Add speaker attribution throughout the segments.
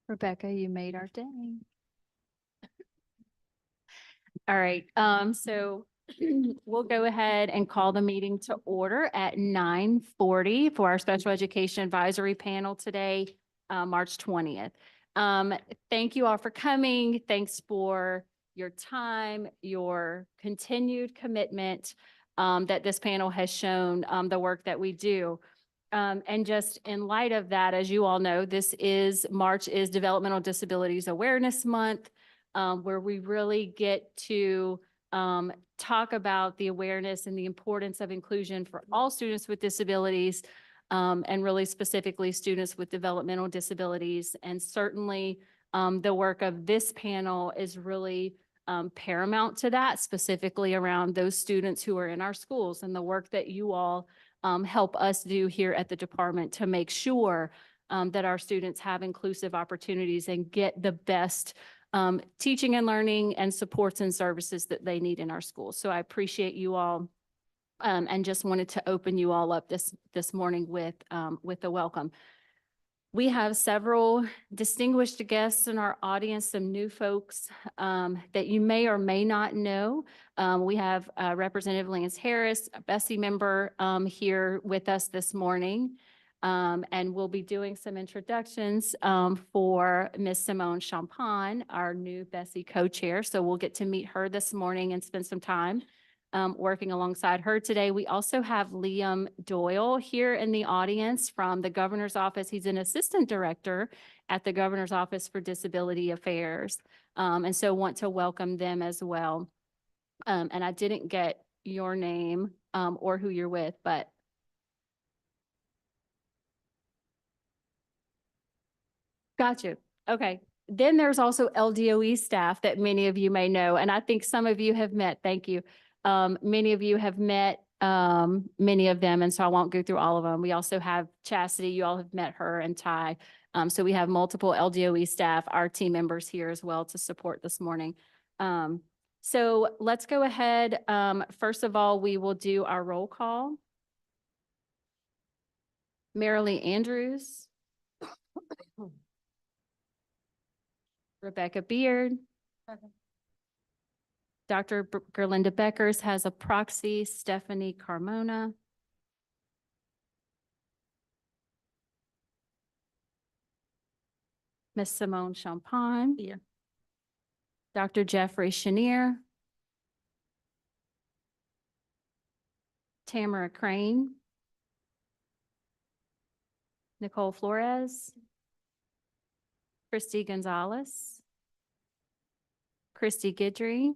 Speaker 1: Rebecca, you made our day. All right, so we'll go ahead and call the meeting to order at 9:40 for our Special Education Advisory Panel today, March 20th. Thank you all for coming. Thanks for your time, your continued commitment that this panel has shown, the work that we do. And just in light of that, as you all know, March is Developmental Disabilities Awareness Month, where we really get to talk about the awareness and the importance of inclusion for all students with disabilities, and really specifically students with developmental disabilities. And certainly the work of this panel is really paramount to that, specifically around those students who are in our schools and the work that you all help us do here at the department to make sure that our students have inclusive opportunities and get the best teaching and learning and supports and services that they need in our schools. So I appreciate you all and just wanted to open you all up this morning with a welcome. We have several distinguished guests in our audience, some new folks that you may or may not know. We have Representative Lance Harris, a Bessie member here with us this morning. And we'll be doing some introductions for Ms. Simone Champagne, our new Bessie co-chair. So we'll get to meet her this morning and spend some time working alongside her today. We also have Liam Doyle here in the audience from the Governor's Office. He's an assistant director at the Governor's Office for Disability Affairs. And so want to welcome them as well. And I didn't get your name or who you're with, but got you. Okay. Then there's also LDOE staff that many of you may know, and I think some of you have met. Thank you. Many of you have met many of them, and so I won't go through all of them. We also have Chastity. You all have met her, and Ty. So we have multiple LDOE staff, our team members here as well to support this morning. So let's go ahead. First of all, we will do our roll call. Marilee Andrews. Rebecca Beard. Dr. Gerlinda Beckers has a proxy, Stephanie Carmona. Ms. Simone Champagne. Here. Dr. Jeffrey Chenier. Tamara Crane. Nicole Flores. Christy Gonzalez. Christy Guidry.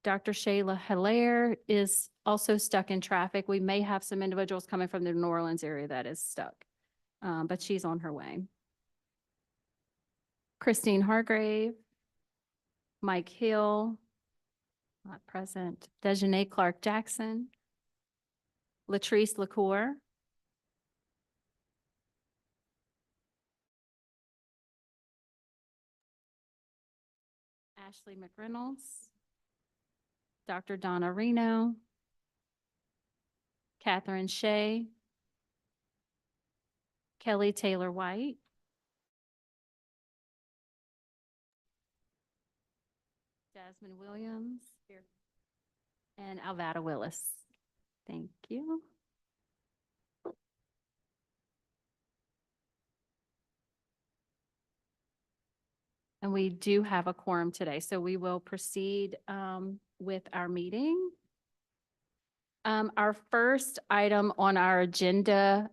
Speaker 1: Dr. Shayla Hilaire is also stuck in traffic. We may have some individuals coming from the New Orleans area that is stuck, but she's on her way. Christine Hargrave. Mike Hill, not present. Dejanay Clark Jackson. Latrice LaCour. Ashley McReynolds. Dr. Donna Reno. Catherine Shea. Kelly Taylor White. Jasmine Williams. Here. And Alvada Willis. Thank you. And we do have a quorum today, so we will proceed with our meeting. Our first item on our agenda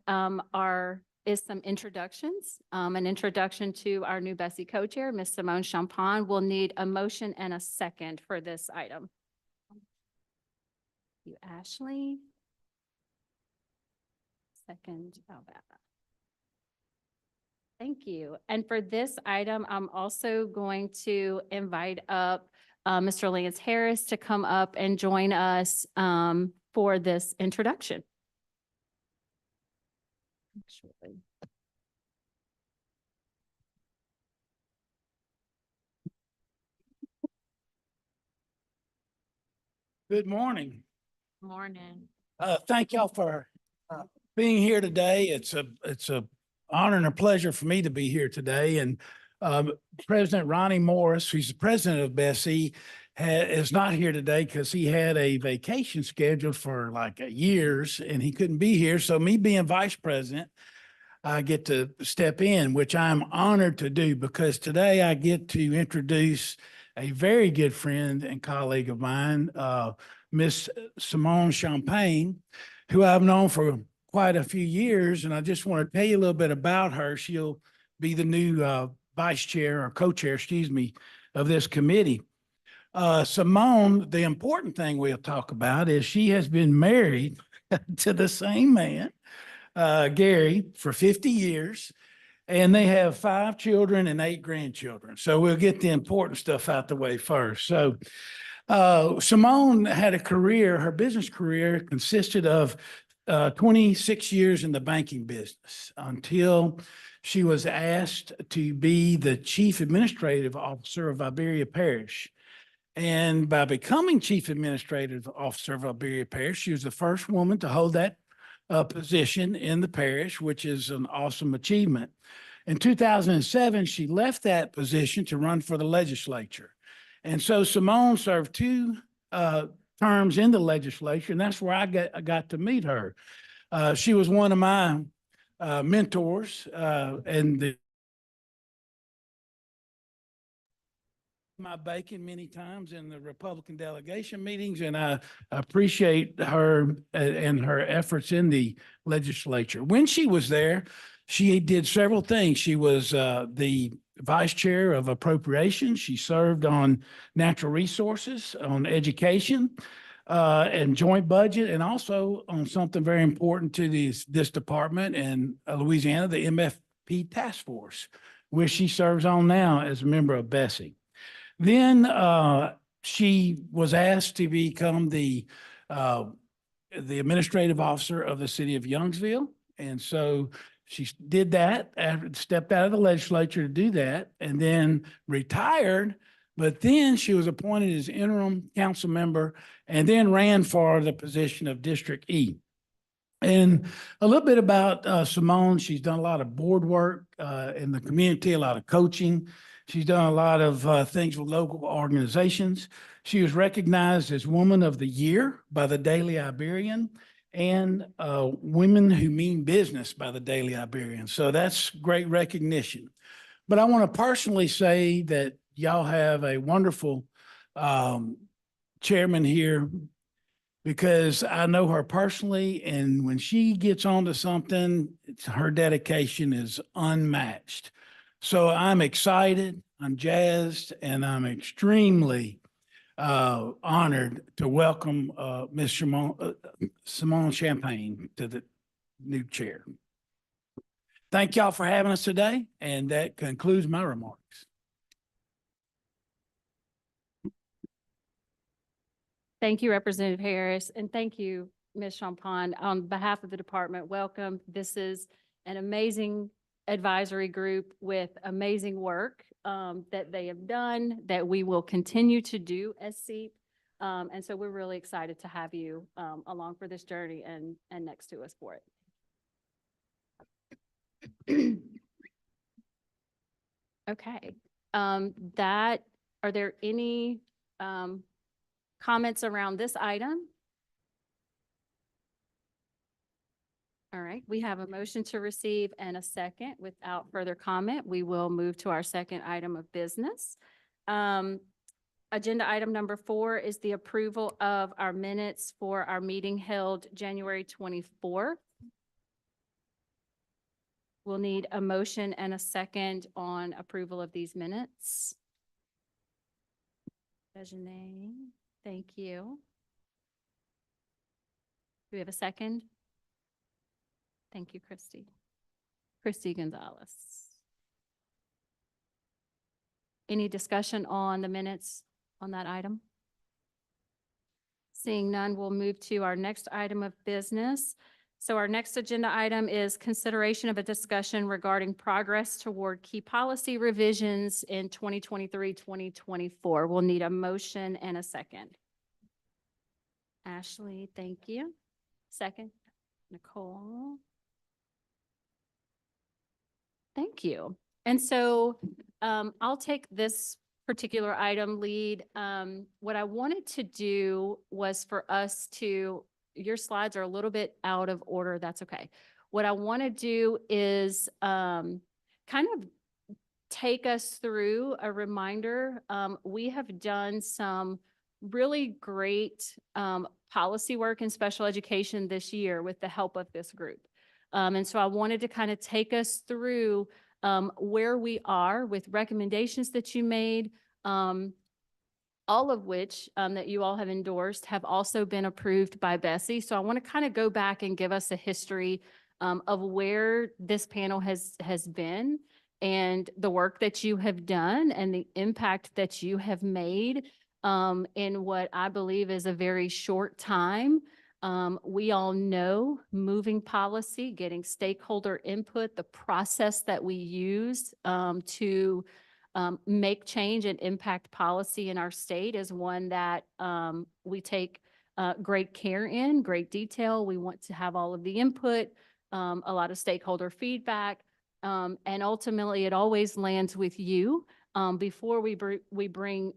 Speaker 1: is some introductions. An introduction to our new Bessie co-chair, Ms. Simone Champagne. We'll need a motion and a second for this item. You, Ashley. Second, Alvada. Thank you. And for this item, I'm also going to invite up Mr. Lance Harris to come up and join us for this introduction. Actually.
Speaker 2: Good morning.
Speaker 1: Morning.
Speaker 2: Thank y'all for being here today. It's a honor and a pleasure for me to be here today. And President Ronnie Morris, who's the president of Bessie, is not here today because he had a vacation scheduled for like years and he couldn't be here. So me being vice president, I get to step in, which I'm honored to do because today I get to introduce a very good friend and colleague of mine, Miss Simone Champagne, who I've known for quite a few years. And I just want to tell you a little bit about her. She'll be the new vice chair or co-chair, excuse me, of this committee. Simone, the important thing we'll talk about is she has been married to the same man, Gary, for 50 years, and they have 5 children and 8 grandchildren. So we'll get the important stuff out the way first. So Simone had a career, her business career consisted of 26 years in the banking business until she was asked to be the chief administrative officer of Iberia Parish. And by becoming chief administrative officer of Iberia Parish, she was the first woman to hold that position in the parish, which is an awesome achievement. In 2007, she left that position to run for the legislature. And so Simone served 2 terms in the legislature, and that's where I got to meet her. She was one of my mentors, and my bacon many times in the Republican delegation meetings, and I appreciate her and her efforts in the legislature. When she was there, she did several things. She was the vice chair of appropriations. She served on natural resources, on education, and joint budget, and also on something very important to this department in Louisiana, the MFP task force, which she serves on now as a member of Bessie. Then she was asked to become the administrative officer of the city of Youngsville. And so she did that, stepped out of the legislature to do that, and then retired. But then she was appointed as interim council member and then ran for the position of District E. And a little bit about Simone. She's done a lot of board work in the community, a lot of coaching. She's done a lot of things with local organizations. She was recognized as Woman of the Year by the Daily Iberian and Women Who Mean Business by the Daily Iberian. So that's great recognition. But I want to personally say that y'all have a wonderful chairman here, because I know her personally, and when she gets onto something, her dedication is unmatched. So I'm excited, I'm jazzed, and I'm extremely honored to welcome Ms. Simone Champagne to the new chair. Thank y'all for having us today, and that concludes my remarks.
Speaker 1: Thank you, Representative Harris, and thank you, Ms. Champagne. On behalf of the department, welcome. This is an amazing advisory group with amazing work that they have done, that we will continue to do as SEAP. And so we're really excited to have you along for this journey and next to us for it. Okay. Are there any comments around this item? All right, we have a motion to receive and a second. Without further comment, we will move to our second item of business. Agenda item number 4 is the approval of our minutes for our meeting held January 24th. We'll need a motion and a second on approval of these minutes. Dejanay, thank you. Do we have a second? Thank you, Christy Gonzalez. Any discussion on the minutes on that item? Seeing none, we'll move to our next item of business. So our next agenda item is consideration of a discussion regarding progress toward key policy revisions in 2023-2024. We'll need a motion and a second. Ashley, thank you. Second, Nicole. Thank you. And so I'll take this particular item lead. What I wanted to do was for us to, your slides are a little bit out of order. That's okay. What I want to do is kind of take us through a reminder. We have done some really great policy work in special education this year with the help of this group. And so I wanted to kind of take us through where we are with recommendations that you made, all of which that you all have endorsed have also been approved by Bessie. So I want to kind of go back and give us a history of where this panel has been and the work that you have done and the impact that you have made in what I believe is a very short time. We all know moving policy, getting stakeholder input, the process that we use to make change and impact policy in our state is one that we take great care in, great detail. We want to have all of the input, a lot of stakeholder feedback, and ultimately it always lands with you before we bring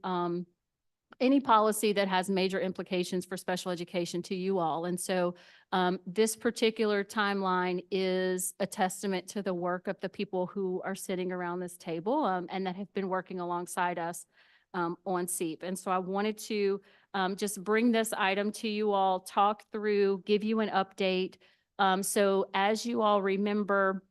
Speaker 1: any policy that has major implications for special education to you all. And so this particular timeline is a testament to the work of the people who are sitting around this table and that have been working alongside us on SEAP. And so I wanted to just bring this item to you all, talk through, give you an update. So as you all remember,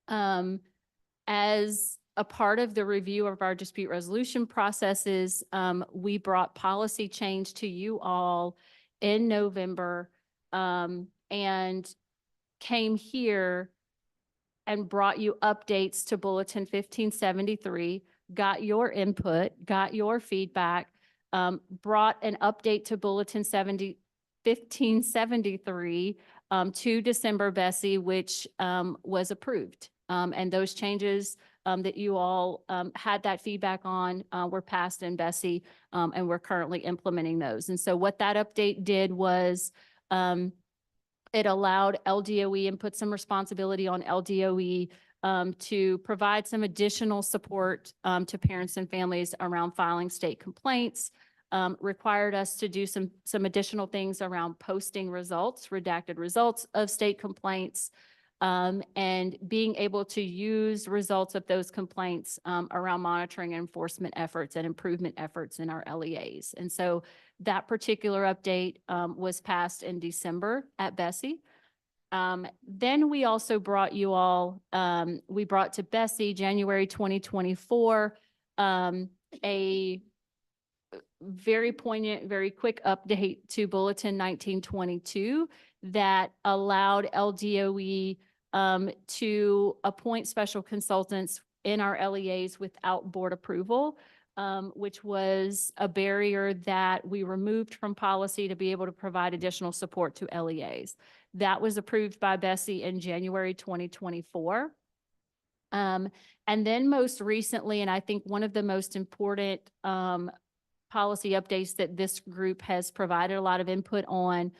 Speaker 1: as a part of the review of our dispute resolution processes, we brought policy change to you all in November and came here and brought you updates to Bulletin 1573, got your input, got your feedback, brought an update to Bulletin 1573 to December Bessie, which was approved. And those changes that you all had that feedback on were passed in Bessie, and we're currently implementing those. And so what that update did was it allowed LDOE and put some responsibility on LDOE to provide some additional support to parents and families around filing state complaints, required us to do some additional things around posting results, redacted results of state complaints, and being able to use results of those complaints around monitoring and enforcement efforts and improvement efforts in our LEAs. And so that particular update was passed in December at Bessie. Then we also brought you all, we brought to Bessie January 2024, a very poignant, very quick update to Bulletin 1922 that allowed LDOE to appoint special consultants in our LEAs without board approval, which was a barrier that we removed from policy to be able to provide additional support to LEAs. That was approved by Bessie in January 2024. And then most recently, and I think one of the most important policy updates that this group has provided a lot of input on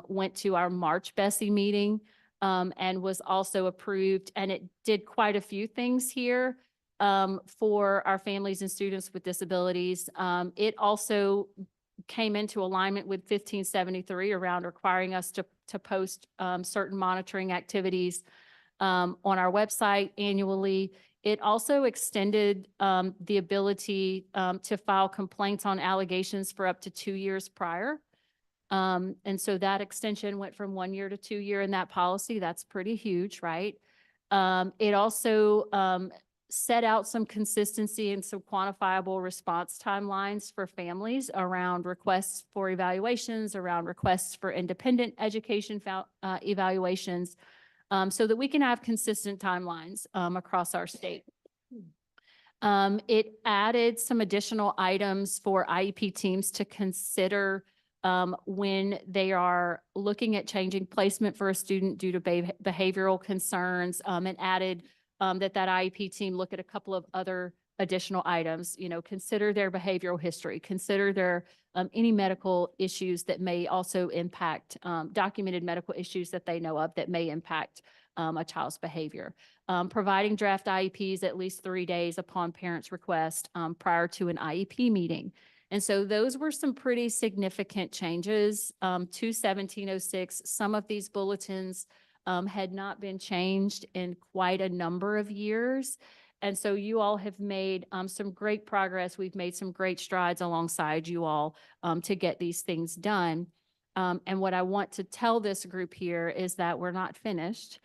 Speaker 1: went to our March Bessie meeting and was also approved. And it did quite a few things here for our families and students with disabilities. It also came into alignment with 1573 around requiring us to post certain monitoring activities on our website annually. It also extended the ability to file complaints on allegations for up to 2 years prior. And so that extension went from 1 year to 2 year in that policy. That's pretty huge, right? It also set out some consistency and some quantifiable response timelines for families around requests for evaluations, around requests for independent education evaluations, so that we can have consistent timelines across our state. It added some additional items for IEP teams to consider when they are looking at changing placement for a student due to behavioral concerns, and added that IEP team look at a couple of other additional items, consider their behavioral history, consider their any medical issues that may also impact, documented medical issues that they know of that may impact a child's behavior. Providing draft IEPs at least 3 days upon parents' request prior to an IEP meeting. And so those were some pretty significant changes to 1706. Some of these bulletins had not been changed in quite a number of years. And so you all have made some great progress. We've made some great strides alongside you all to get these things done. And what I want to tell this group here is that we're not finished.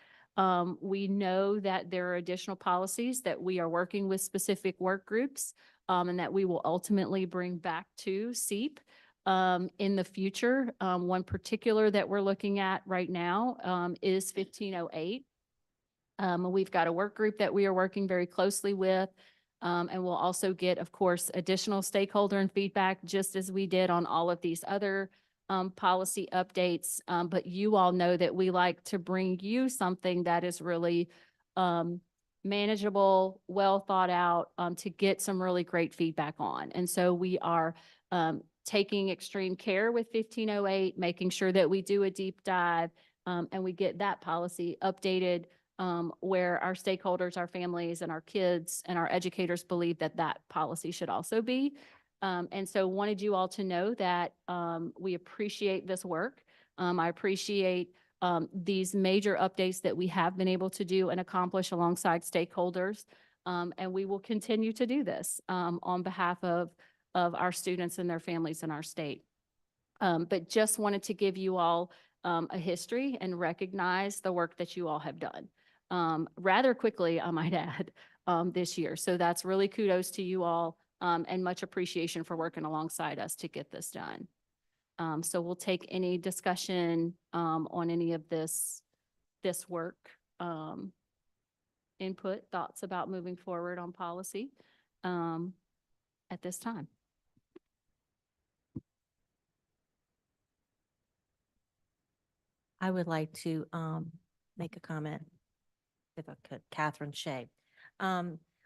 Speaker 1: We know that there are additional policies that we are working with specific work groups and that we will ultimately bring back to SEAP in the future. One particular that we're looking at right now is 1508. We've got a work group that we are working very closely with, and we'll also get, of course, additional stakeholder and feedback, just as we did on all of these other policy updates. But you all know that we like to bring you something that is really manageable, well thought out, to get some really great feedback on. And so we are taking extreme care with 1508, making sure that we do a deep dive and we get that policy updated where our stakeholders, our families, and our kids and our educators believe that that policy should also be. And so wanted you all to know that we appreciate this work. I appreciate these major updates that we have been able to do and accomplish alongside stakeholders. And we will continue to do this on behalf of our students and their families in our state. But just wanted to give you all a history and recognize the work that you all have done rather quickly, I might add, this year. So that's really kudos to you all and much appreciation for working alongside us to get this done. So we'll take any discussion on any of this work, input, thoughts about moving forward on policy at this time.
Speaker 3: I would like to make a comment, if I could. Catherine Shea.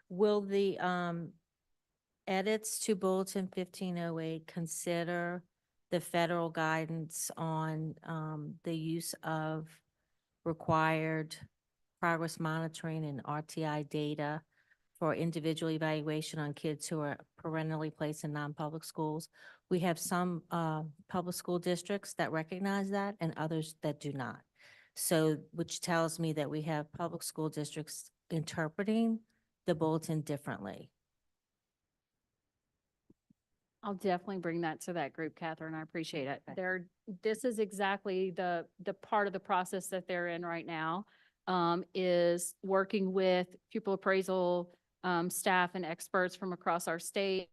Speaker 3: Will the edits to Bulletin 1508 consider the federal guidance on the use of required progress monitoring and RTI data for individual evaluation on kids who are perennially placed in non-public schools? We have some public school districts that recognize that and others that do not. So, which tells me that we have public school districts interpreting the bulletin differently.
Speaker 1: I'll definitely bring that to that group, Catherine. I appreciate it. This is exactly the part of the process that they're in right now, is working with pupil appraisal staff and experts from across our state,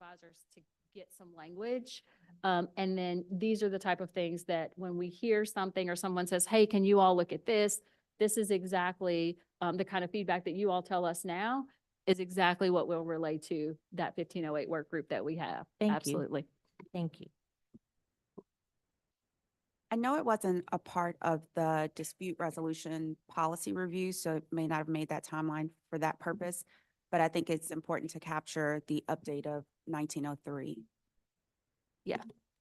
Speaker 1: advisors, to get some language. And then these are the type of things that when we hear something or someone says, hey, can you all look at this? This is exactly the kind of feedback that you all tell us now is exactly what we'll relay to that 1508 work group that we have.
Speaker 3: Thank you.
Speaker 1: Absolutely.
Speaker 3: Thank you.
Speaker 4: I know it wasn't a part of the dispute resolution policy review, so it may not have made that timeline for that purpose, but I think it's important to capture the update of 1903.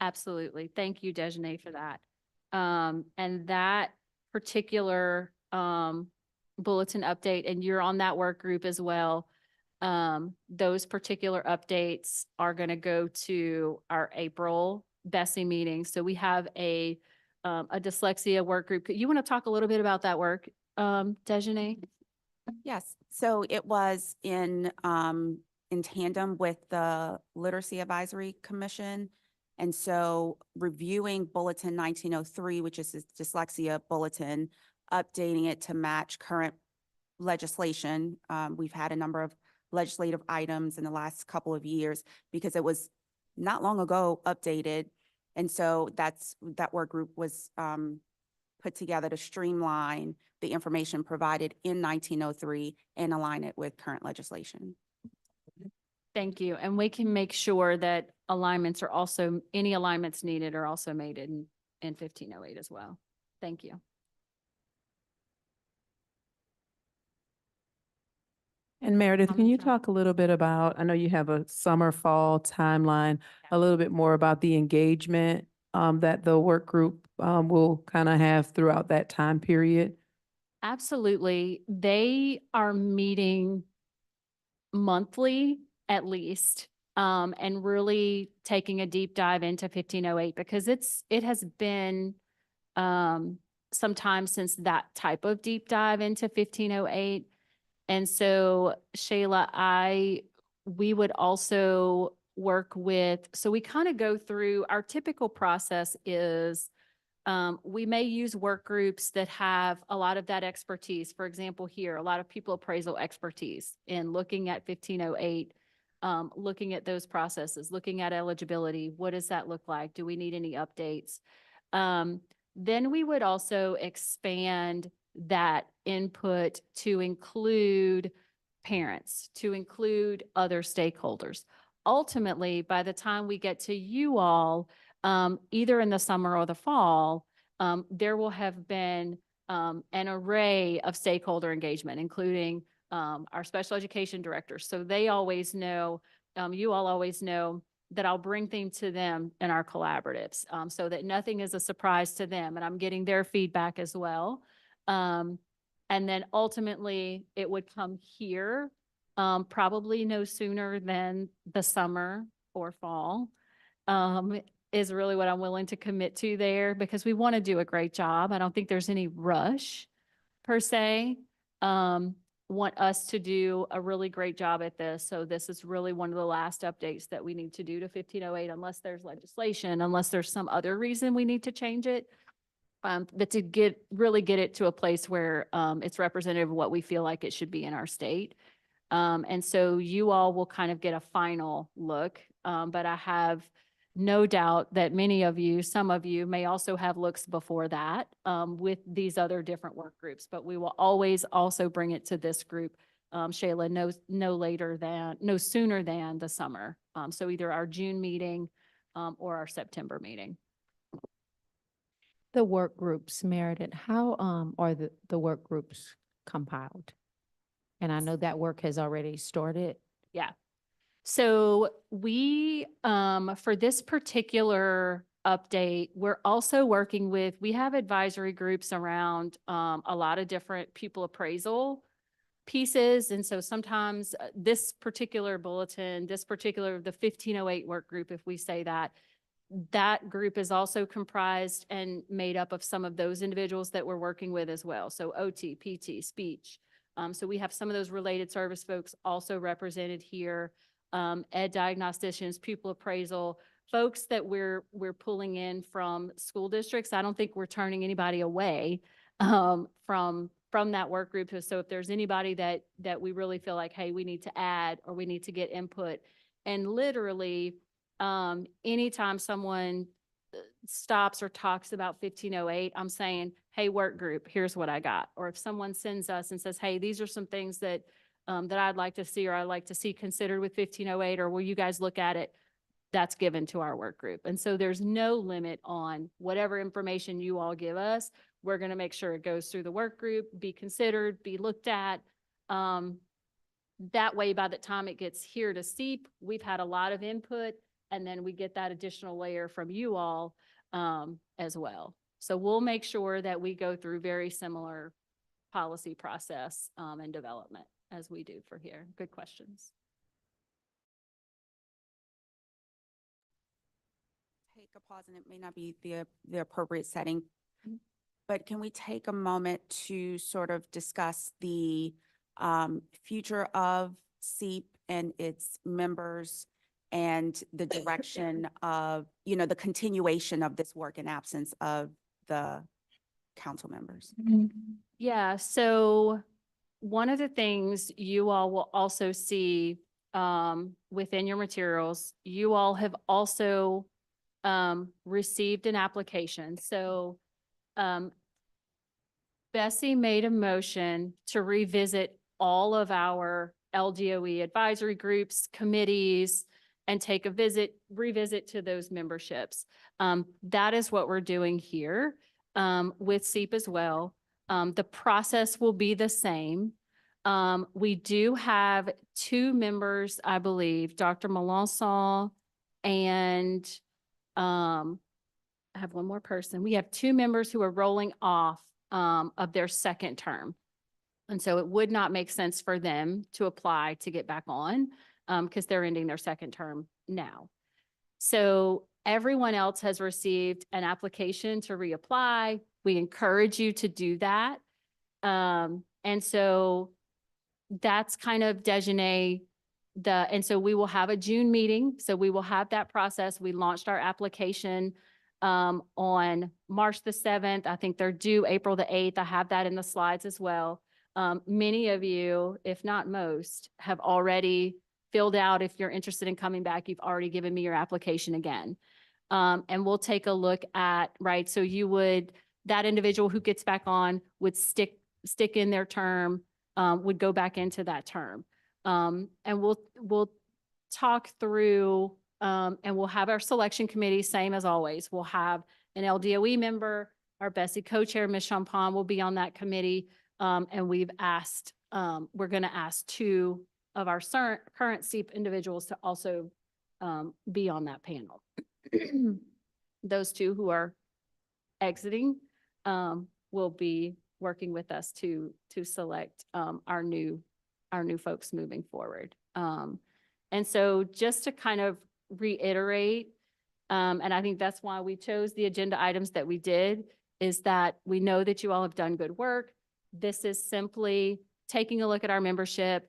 Speaker 1: Absolutely. Thank you, Dejanay, for that. And that particular bulletin update, and you're on that work group as well. Those particular updates are going to go to our April BESI meeting. So we have a dyslexia work group. You want to talk a little bit about that work, Dejanay?
Speaker 4: Yes, so it was in tandem with the Literacy Advisory Commission. And so reviewing Bulletin 1903, which is a dyslexia bulletin, updating it to match current legislation. We've had a number of legislative items in the last couple of years because it was not long ago updated. And so that work group was put together to streamline the information provided in 1903 and align it with current legislation.
Speaker 1: Thank you. And we can make sure that alignments are also, any alignments needed are also made in 1508 as well. Thank you.
Speaker 5: And Meredith, can you
Speaker 1: comments, Rob?
Speaker 5: talk a little bit about, I know you have a summer, fall timeline, a little bit more about the engagement that the work group will kind of have throughout that time period?
Speaker 1: Absolutely. They are meeting monthly at least, and really taking a deep dive into 1508 because it has been some time since that type of deep dive into 1508. And so Shayla, we would also work with, so we kind of go through, our typical process is we may use work groups that have a lot of that expertise. For example, here, a lot of people appraisal expertise in looking at 1508, looking at those processes, looking at eligibility. What does that look like? Do we need any updates? Then we would also expand that input to include parents, to include other stakeholders. Ultimately, by the time we get to you all, either in the summer or the fall, there will have been an array of stakeholder engagement, including our special education directors. So they always know, you all always know that I'll bring things to them in our collaboratives so that nothing is a surprise to them. And I'm getting their feedback as well. And then ultimately it would come here, probably no sooner than the summer or fall. Is really what I'm willing to commit to there because we want to do a great job. I don't think there's any rush per se. Want us to do a really great job at this. So this is really one of the last updates that we need to do to 1508 unless there's legislation, unless there's some other reason we need to change it. But to really get it to a place where it's representative of what we feel like it should be in our state. And so you all will kind of get a final look. But I have no doubt that many of you, some of you may also have looks before that with these other different work groups, but we will always also bring it to this group, Shayla, no sooner than the summer. So either our June meeting or our September meeting.
Speaker 6: The work groups, Meredith, how are the work groups compiled? And I know that work has already started.
Speaker 1: Yeah. So we, for this particular update, we're also working with, we have advisory groups around a lot of different pupil appraisal pieces. And so sometimes this particular bulletin, the 1508 work group, if we say that, that group is also comprised and made up of some of those individuals that we're working with as well. So OT, PT, speech. So we have some of those related service folks also represented here. Ed diagnosticians, pupil appraisal, folks that we're pulling in from school districts. I don't think we're turning anybody away from that work group. So if there's anybody that we really feel like, hey, we need to add or we need to get input, and literally anytime someone stops or talks about 1508, I'm saying, hey, work group, here's what I got. Or if someone sends us and says, hey, these are some things that that I'd like to see or I'd like to see considered with 1508, or will you guys look at it? That's given to our work group. And so there's no limit on whatever information you all give us. We're going to make sure it goes through the work group, be considered, be looked at. That way, by the time it gets here to SEAP, we've had a lot of input, and then we get that additional layer from you all as well. So we'll make sure that we go through very similar policy process and development as we do for here. Good questions.
Speaker 4: Take a pause, and it may not be the appropriate setting, but can we take a moment to sort of discuss the future of SEAP and its members and the direction of, the continuation of this work in absence of the council members?
Speaker 1: Yeah, so one of the things you all will also see within your materials, you all have also received an application. So Bessie made a motion to revisit all of our LDOE advisory groups, committees, and take a revisit to those memberships. That is what we're doing here with SEAP as well. The process will be the same. We do have two members, I believe, Dr. Melanson and I have one more person. We have two members who are rolling off of their second term. And so it would not make sense for them to apply to get back on because they're ending their second term now. So everyone else has received an application to reapply. We encourage you to do that. And so that's kind of Dejanay, and so we will have a June meeting. So we will have that process. We launched our application on March the 7th. I think they're due April the 8th. I have that in the slides as well. Many of you, if not most, have already filled out. If you're interested in coming back, you've already given me your application again. And we'll take a look at, right, so that individual who gets back on would stick in their term, would go back into that term. And we'll talk through, and we'll have our selection committee, same as always. We'll have an LDOE member, our BESI co-chair, Ms. Champagne, will be on that committee. And we've asked, we're going to ask two of our current SEAP individuals to also be on that panel. Those two who are exiting will be working with us to select our new folks moving forward. And so just to kind of reiterate, and I think that's why we chose the agenda items that we did, is that we know that you all have done good work. This is simply taking a look at our membership.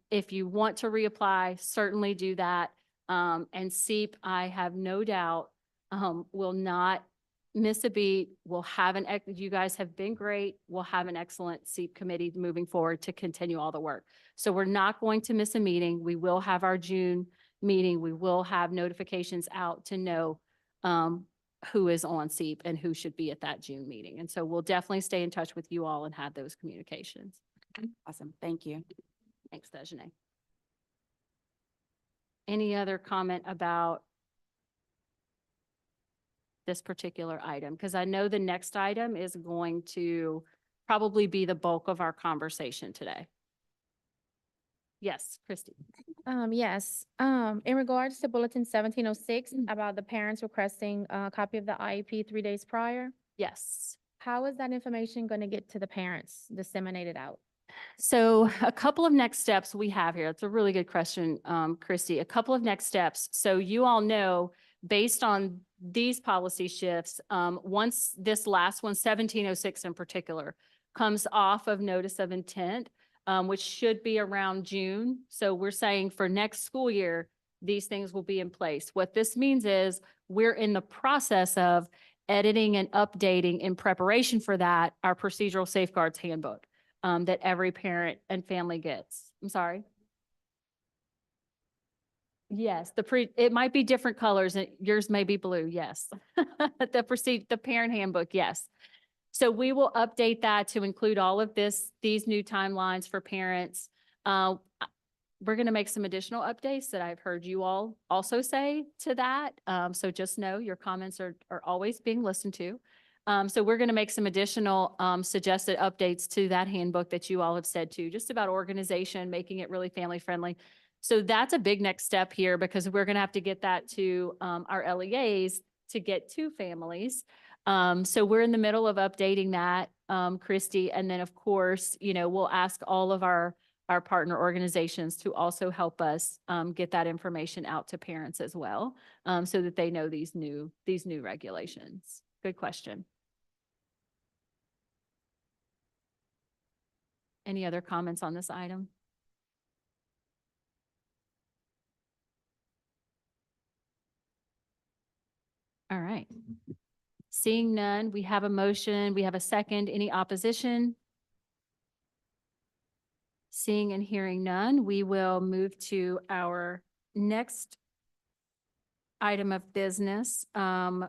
Speaker 1: If you want to reapply, certainly do that. And SEAP, I have no doubt, will not miss a beat. We'll have you guys have been great. We'll have an excellent SEAP committee moving forward to continue all the work. So we're not going to miss a meeting. We will have our June meeting. We will have notifications out to know who is on SEAP and who should be at that June meeting. And so we'll definitely stay in touch with you all and have those communications.
Speaker 4: Awesome. Thank you.
Speaker 1: Thanks, Dejanay. Any other comment about this particular item? Because I know the next item is going to probably be the bulk of our conversation today. Yes, Christy.
Speaker 7: Yes, in regards to Bulletin 1706 about the parents requesting a copy of the IEP 3 days prior,
Speaker 1: Yes.
Speaker 7: how is that information going to get to the parents disseminated out?
Speaker 1: So a couple of next steps we have here. It's a really good question, Christy. A couple of next steps. So you all know, based on these policy shifts, once this last one, 1706 in particular, comes off of notice of intent, which should be around June. So we're saying for next school year, these things will be in place. What this means is we're in the process of editing and updating in preparation for that, our procedural safeguards handbook that every parent and family gets. I'm sorry. Yes, it might be different colors. Yours may be blue. Yes. The parent handbook. Yes. So we will update that to include all of these new timelines for parents. We're going to make some additional updates that I've heard you all also say to that. So just know your comments are always being listened to. So we're going to make some additional suggested updates to that handbook that you all have said to, just about organization, making it really family friendly. So that's a big next step here because we're going to have to get that to our LEAs to get to families. So we're in the middle of updating that, Christy. And then of course, we'll ask all of our partner organizations to also help us get that information out to parents as well, so that they know these new regulations. Good question. Any other comments on this item? All right. Seeing none, we have a motion. We have a second. Any opposition? Seeing and hearing none, we will move to our next item of business,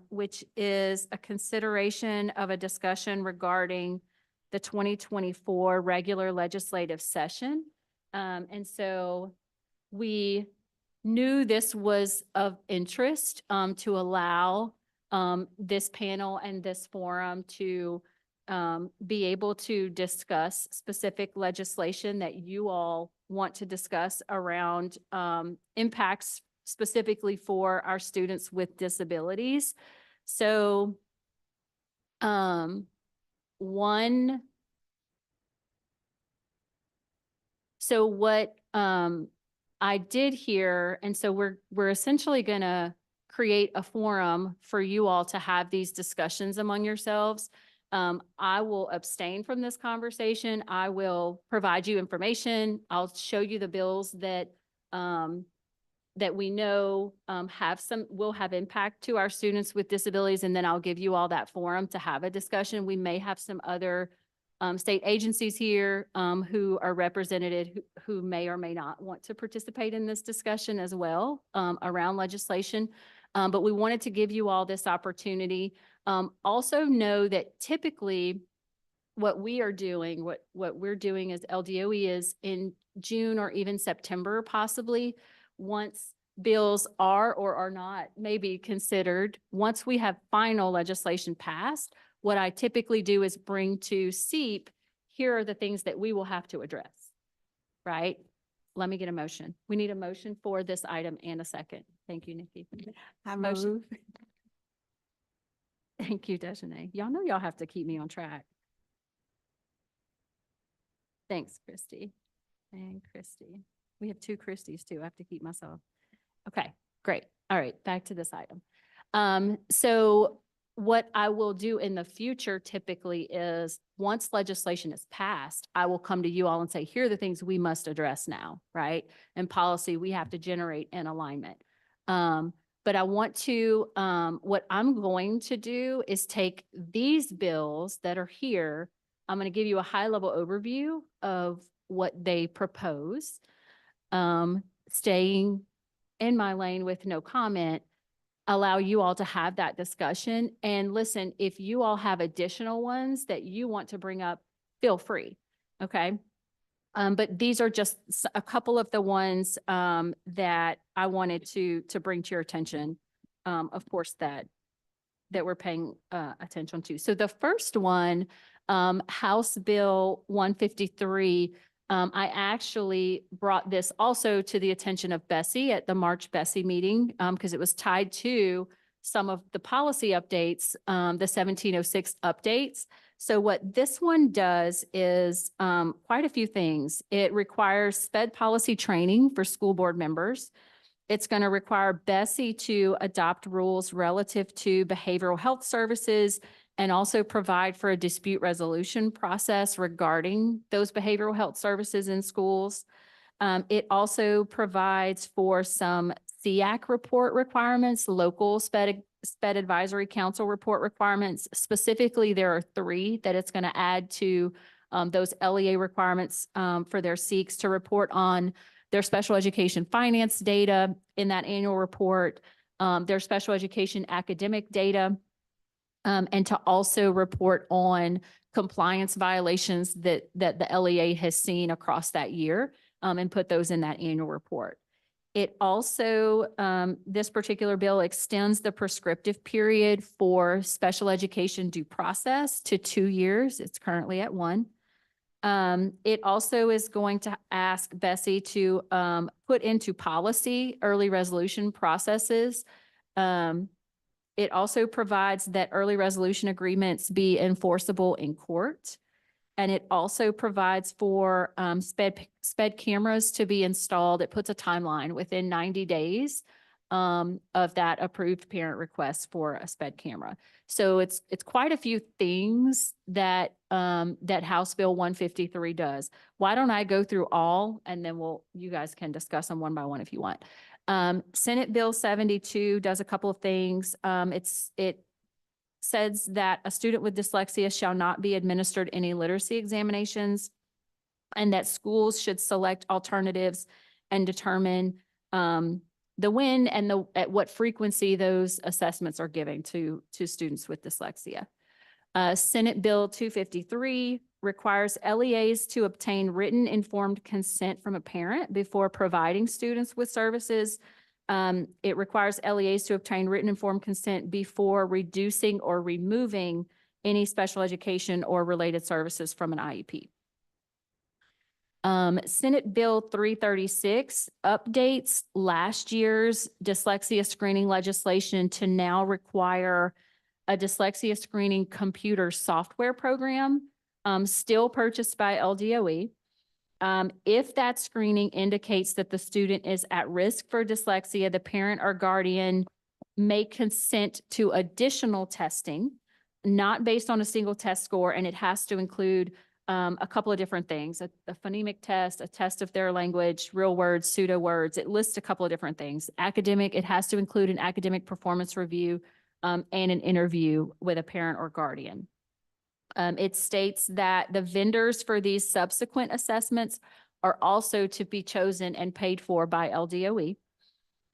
Speaker 1: which is a consideration of a discussion regarding the 2024 regular legislative session. And so we knew this was of interest to allow this panel and this forum to be able to discuss specific legislation that you all want to discuss around impacts specifically for our students with disabilities. So one, so what I did here, and so we're essentially gonna create a forum for you all to have these discussions among yourselves. I will abstain from this conversation. I will provide you information. I'll show you the bills that that we know will have impact to our students with disabilities, and then I'll give you all that forum to have a discussion. We may have some other state agencies here who are represented who may or may not want to participate in this discussion as well around legislation. But we wanted to give you all this opportunity. Also know that typically what we are doing, what we're doing as LDOE is in June or even September possibly, once bills are or are not maybe considered, once we have final legislation passed, what I typically do is bring to SEAP, here are the things that we will have to address, right? Let me get a motion. We need a motion for this item and a second. Thank you, Nikki.
Speaker 4: I
Speaker 1: Motion.
Speaker 4: move.
Speaker 1: Thank you, Desjanae. Y'all know y'all have to keep me on track. Thanks, Christy. And Christy. We have two Christies too. I have to keep myself. Okay, great. All right, back to this item. So what I will do in the future typically is once legislation is passed, I will come to you all and say, here are the things we must address now, right? And policy we have to generate in alignment. But I want to, what I'm going to do is take these bills that are here. I'm going to give you a high level overview of what they propose, staying in my lane with no comment, allow you all to have that discussion. And listen, if you all have additional ones that you want to bring up, feel free, okay? But these are just a couple of the ones that I wanted to bring to your attention, of course, that we're paying attention to. So the first one, House Bill 153, I actually brought this also to the attention of Bessie at the March Bessie meeting because it was tied to some of the policy updates, the 1706 updates. So what this one does is quite a few things. It requires SPED policy training for school board members. It's going to require Bessie to adopt rules relative to behavioral health services and also provide for a dispute resolution process regarding those behavioral health services in schools. It also provides for some SEAC report requirements, local SPED Advisory Council report requirements. Specifically, there are 3 that it's going to add to those LEA requirements for their SEACs to report on their special education finance data in that annual report, their special education academic data, and to also report on compliance violations that the LEA has seen across that year and put those in that annual report. It also, this particular bill extends the prescriptive period for special education due process to 2 years. It's currently at 1. It also is going to ask Bessie to put into policy early resolution processes. It also provides that early resolution agreements be enforceable in court. And it also provides for SPED cameras to be installed. It puts a timeline within 90 days of that approved parent request for a SPED camera. So it's quite a few things that that House Bill 153 does. Why don't I go through all and then you guys can discuss them one by one if you want. Senate Bill 72 does a couple of things. It says that a student with dyslexia shall not be administered any literacy examinations and that schools should select alternatives and determine the when and at what frequency those assessments are giving to students with dyslexia. Senate Bill 253 requires LEAs to obtain written informed consent from a parent before providing students with services. It requires LEAs to obtain written informed consent before reducing or removing any special education or related services from an IEP. Senate Bill 336 updates last year's dyslexia screening legislation to now require a dyslexia screening computer software program, still purchased by LDOE. If that screening indicates that the student is at risk for dyslexia, the parent or guardian may consent to additional testing, not based on a single test score, and it has to include a couple of different things, a phonemic test, a test of their language, real words, pseudo words. It lists a couple of different things. Academic, it has to include an academic performance review and an interview with a parent or guardian. It states that the vendors for these subsequent assessments are also to be chosen and paid for by LDOE.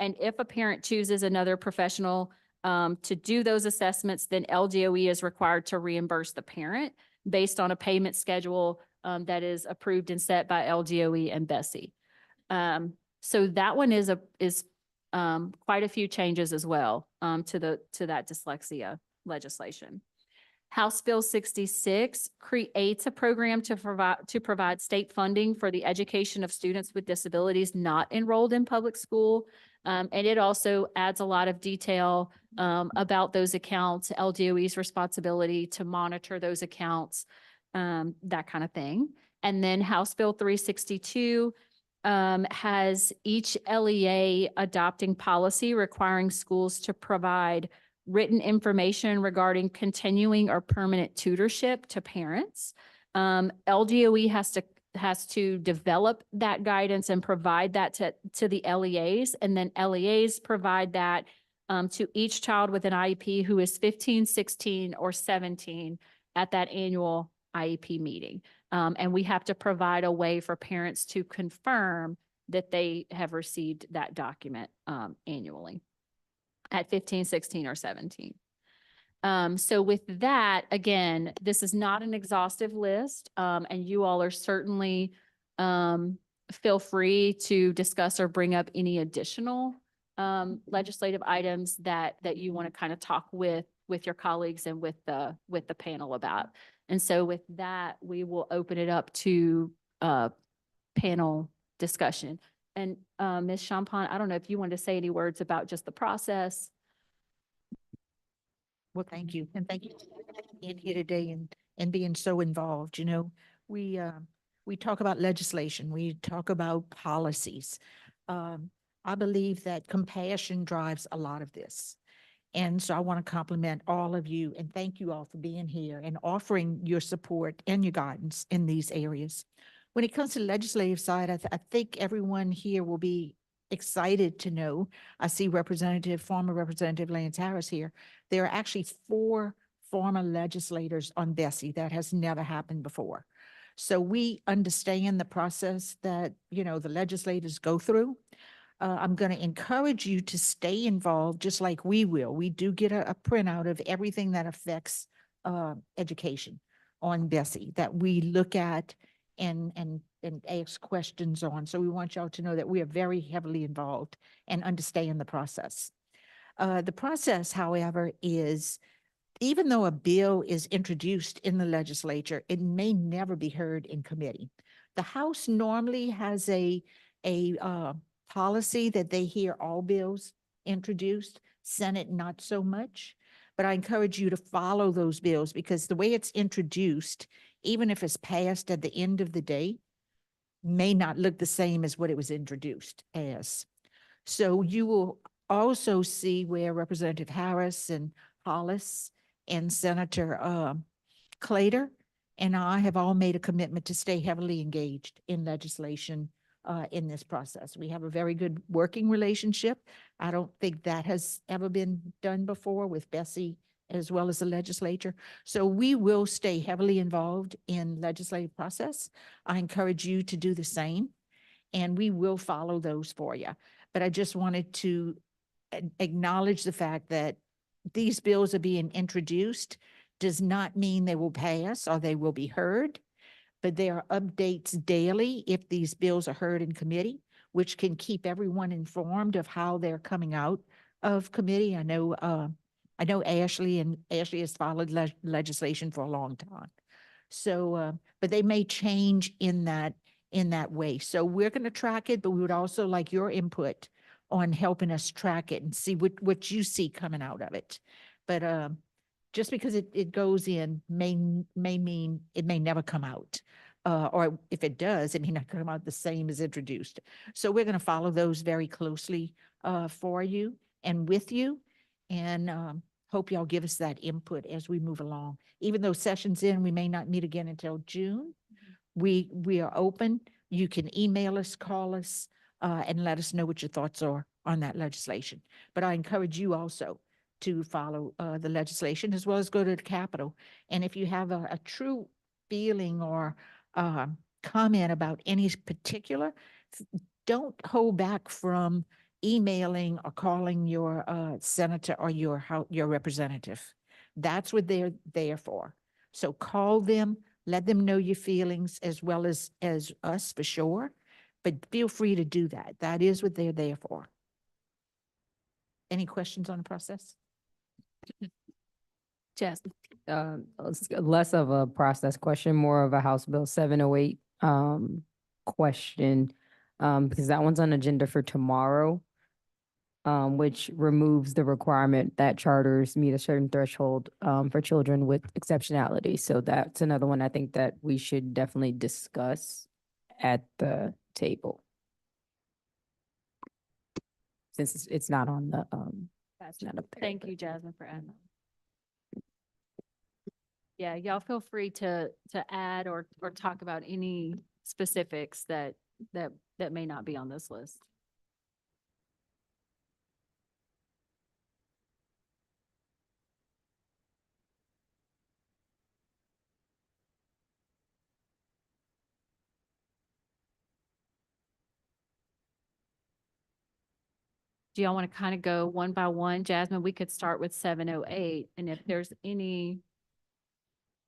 Speaker 1: And if a parent chooses another professional to do those assessments, then LDOE is required to reimburse the parent based on a payment schedule that is approved and set by LDOE and BESI. So that one is quite a few changes as well to that dyslexia legislation. House Bill 66 creates a program to provide state funding for the education of students with disabilities not enrolled in public school. And it also adds a lot of detail about those accounts, LDOE's responsibility to monitor those accounts, that kind of thing. And then House Bill 362 has each LEA adopting policy requiring schools to provide written information regarding continuing or permanent tutorship to parents. LDOE has to develop that guidance and provide that to the LEAs, and then LEAs provide that to each child with an IEP who is 15, 16, or 17 at that annual IEP meeting. And we have to provide a way for parents to confirm that they have received that document annually at 15, 16, or 17. So with that, again, this is not an exhaustive list, and you all are certainly feel free to discuss or bring up any additional legislative items that you want to kind of talk with your colleagues and with the panel about. And so with that, we will open it up to panel discussion. And Ms. Champagne, I don't know if you want to say any words about just the process.
Speaker 8: Well, thank you. And thank you for being here today and being so involved. You know, we talk about legislation, we talk about policies. I believe that compassion drives a lot of this. And so I want to compliment all of you and thank you all for being here and offering your support and your guidance in these areas. When it comes to the legislative side, I think everyone here will be excited to know, I see former Representative Lance Harris here. There are actually 4 former legislators on BESI. That has never happened before. So we understand the process that, you know, the legislators go through. I'm going to encourage you to stay involved just like we will. We do get a printout of everything that affects education on BESI that we look at and ask questions on. So we want y'all to know that we are very heavily involved and understand the process. The process, however, is even though a bill is introduced in the legislature, it may never be heard in committee. The House normally has a policy that they hear all bills introduced, Senate not so much. But I encourage you to follow those bills because the way it's introduced, even if it's passed at the end of the day, may not look the same as what it was introduced as. So you will also see where Representative Harris and Hollis and Senator Claytor and I have all made a commitment to stay heavily engaged in legislation in this process. We have a very good working relationship. I don't think that has ever been done before with BESI as well as the legislature. So we will stay heavily involved in legislative process. I encourage you to do the same, and we will follow those for you. But I just wanted to acknowledge the fact that these bills are being introduced does not mean they will pass or they will be heard, but there are updates daily if these bills are heard in committee, which can keep everyone informed of how they're coming out of committee. I know I know Ashley has followed legislation for a long time. So, but they may change in that way. So we're going to track it, but we would also like your input on helping us track it and see what you see coming out of it. But, just because it goes in may mean it may never come out. Or if it does, it may not come out the same as introduced. So we're going to follow those very closely, for you and with you. And, hope y'all give us that input as we move along. Even though session's in, we may not meet again until June. We are open. You can email us, call us, and let us know what your thoughts are on that legislation. But I encourage you also to follow, the legislation as well as go to the Capitol. And if you have a true feeling or, comment about any particular, don't hold back from emailing or calling your, senator or your representative. That's what they're there for. So call them, let them know your feelings as well as us for sure. But feel free to do that. That is what they're there for. Any questions on the process?
Speaker 1: Jess,
Speaker 9: Less of a process question, more of a House Bill 708 question, because that one's on agenda for tomorrow, which removes the requirement that charters meet a certain threshold for children with exceptionality. So that's another one I think that we should definitely discuss at the table. Since it's not on the, it's not up there.
Speaker 1: thank
Speaker 9: but-
Speaker 1: you, Jasmine, for adding. Yeah, y'all feel free to add or talk about any specifics that may not be on this list. Do y'all want to kind of go one by one? Jasmine, we could start with 708, and if there's any,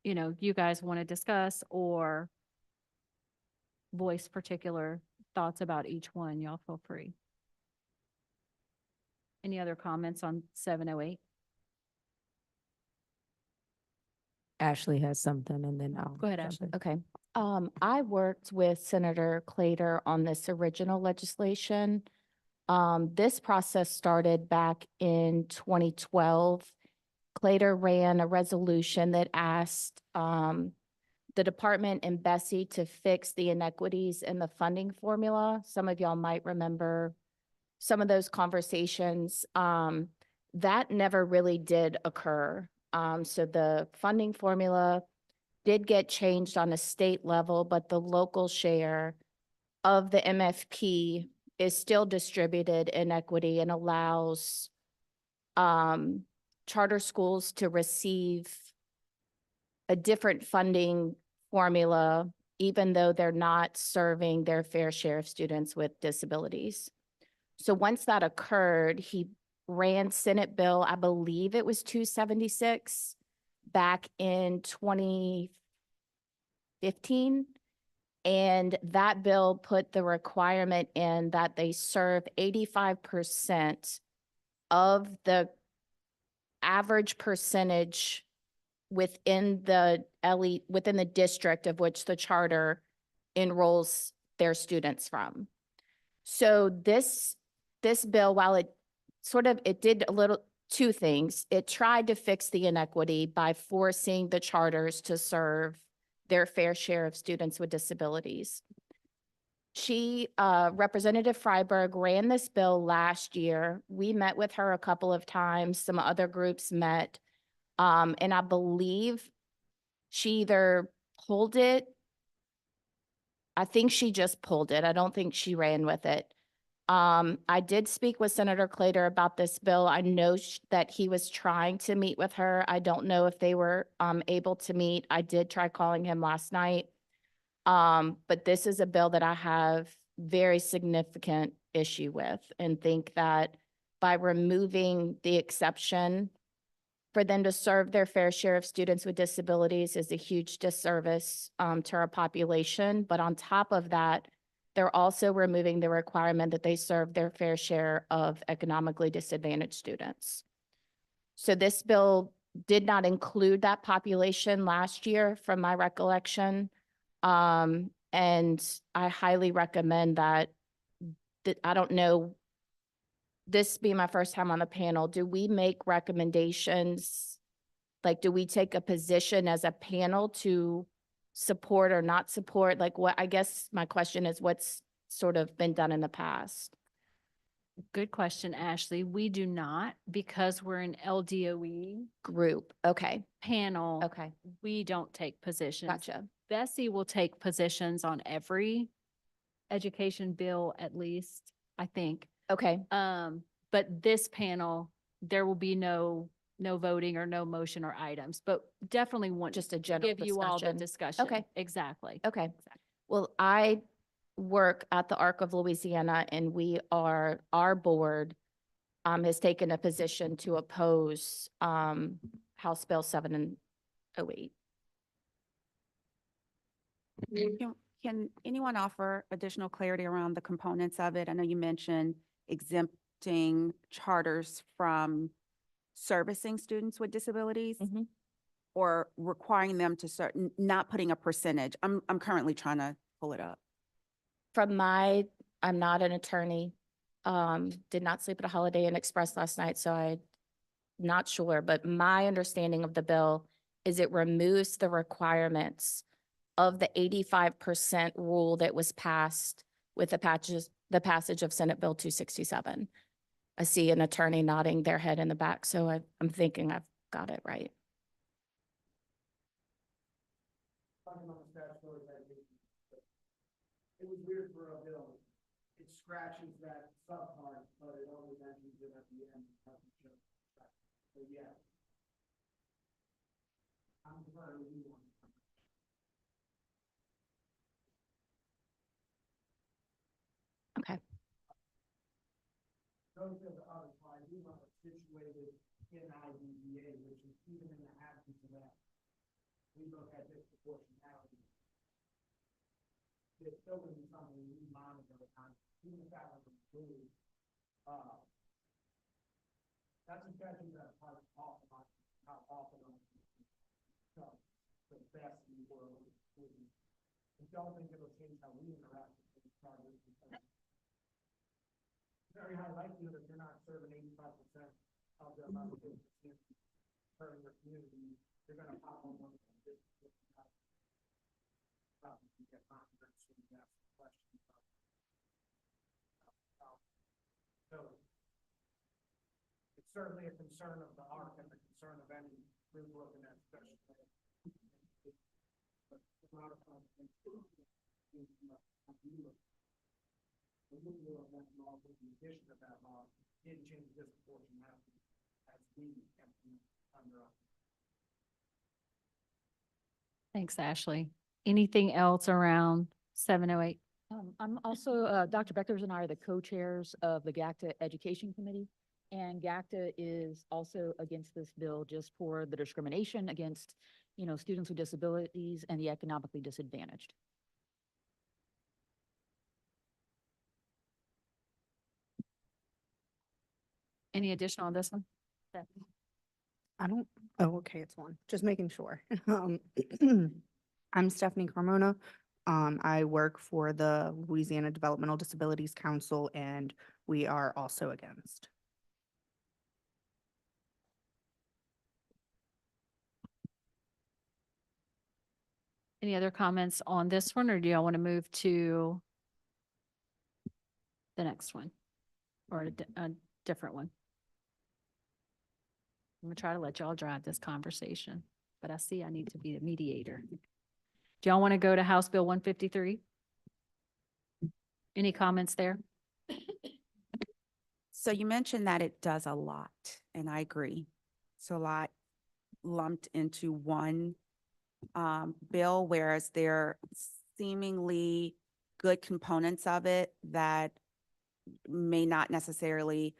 Speaker 1: you guys want to discuss or voice particular thoughts about each one, y'all feel free. Any other comments on 708?
Speaker 9: Ashley has something and then I'll.
Speaker 1: Go ahead,
Speaker 9: jump
Speaker 1: Ashley.
Speaker 9: in.
Speaker 6: Okay. I worked with Senator Clater on this original legislation. This process started back in 2012. Clater ran a resolution that asked the department and Bessie to fix the inequities in the funding formula. Some of y'all might remember some of those conversations. That never really did occur. So the funding formula did get changed on a state level, but the local share of the MFP is still distributed in equity and allows charter schools to receive a different funding formula, even though they're not serving their fair share of students with disabilities. So once that occurred, he ran Senate Bill, I believe it was 276, back in 2015. And that bill put the requirement in that they serve 85% of the average percentage within the within the district of which the charter enrolls their students from. So this bill, while it did two things. It tried to fix the inequity by forcing the charters to serve their fair share of students with disabilities. Representative Freiberg ran this bill last year. We met with her a couple of times. Some other groups met. And I believe she either pulled it. I think she just pulled it. I don't think she ran with it. I did speak with Senator Clater about this bill. I know that he was trying to meet with her. I don't know if they were able to meet. I did try calling him last night. But this is a bill that I have very significant issue with and think that by removing the exception for them to serve their fair share of students with disabilities is a huge disservice to our population. But on top of that, they're also removing the requirement that they serve their fair share of economically disadvantaged students. So this bill did not include that population last year, from my recollection. And I highly recommend that, I don't know, this being my first time on the panel, do we make recommendations? Like, do we take a position as a panel to support or not support? Like, what, I guess my question is, what's sort of been done in the past?
Speaker 1: Good question, Ashley. We do not, because we're an LDOE
Speaker 6: Group, okay,
Speaker 1: panel.
Speaker 6: okay,
Speaker 1: We don't take positions.
Speaker 6: gotcha.
Speaker 1: Bessie will take positions on every education bill, at least, I think.
Speaker 6: Okay,
Speaker 1: But this panel, there will be no voting or no motion or items, but definitely want
Speaker 6: just a
Speaker 1: to
Speaker 6: general
Speaker 1: give you all the
Speaker 6: discussion.
Speaker 1: discussion.
Speaker 6: Okay.
Speaker 1: Exactly.
Speaker 6: Okay. Well, I work at the Arc of Louisiana, and our board has taken a position to oppose House Bill 708.
Speaker 4: Can anyone offer additional clarity around the components of it? I know you mentioned exempting charters from servicing students with disabilities
Speaker 6: Mhm.
Speaker 4: or requiring them to not putting a percentage. I'm currently trying to pull it up.
Speaker 6: I'm not an attorney, did not sleep at a Holiday Inn Express last night, so I'm not sure, but my understanding of the bill is it removes the requirements of the 85% rule that was passed with the passage of Senate Bill 267. I see an attorney nodding their head in the back, so I'm thinking I've got it right.
Speaker 2: It was weird for a bill. It scratches that subpart, but it only mentions it at the end. So yeah. I'm sorry, you want.
Speaker 6: Okay.
Speaker 2: Those are the other part, we want it situated in IDEA, which is even in the absence of that. We look at this proportionality. There's still gonna be something we monitor on, even if that was approved. That's a judgment that part off on how often the best in the world. I don't think it'll change how we interact with these projects because very high likelihood if you're not serving 85% of the amount of business serving your community, you're gonna pop on one of them. You get confidence when you ask questions. So it's certainly a concern of the ARC and a concern of any group looking at special ed. But a lot of times, in addition to that law, did change disproportionality as we implement under us.
Speaker 1: Thanks, Ashley. Anything else around 708?
Speaker 10: I'm also, Dr. Beckers and I are the co-chairs of the GACTA Education Committee. And GACTA is also against this bill just for the discrimination against, students with disabilities and the economically disadvantaged.
Speaker 1: Any additional on this one?
Speaker 11: I don't, oh, okay, it's one, just making sure. I'm Stephanie Carmona. I work for the Louisiana Developmental Disabilities Council, and we are also against.
Speaker 1: Any other comments on this one, or do y'all want to move to the next one? Or a different one? I'm gonna try to let y'all drive this conversation, but I see I need to be a mediator. Do y'all want to go to House Bill 153? Any comments there?
Speaker 4: So you mentioned that it does a lot, and I agree. So a lot lumped into one bill, whereas there are seemingly good components of it that may not necessarily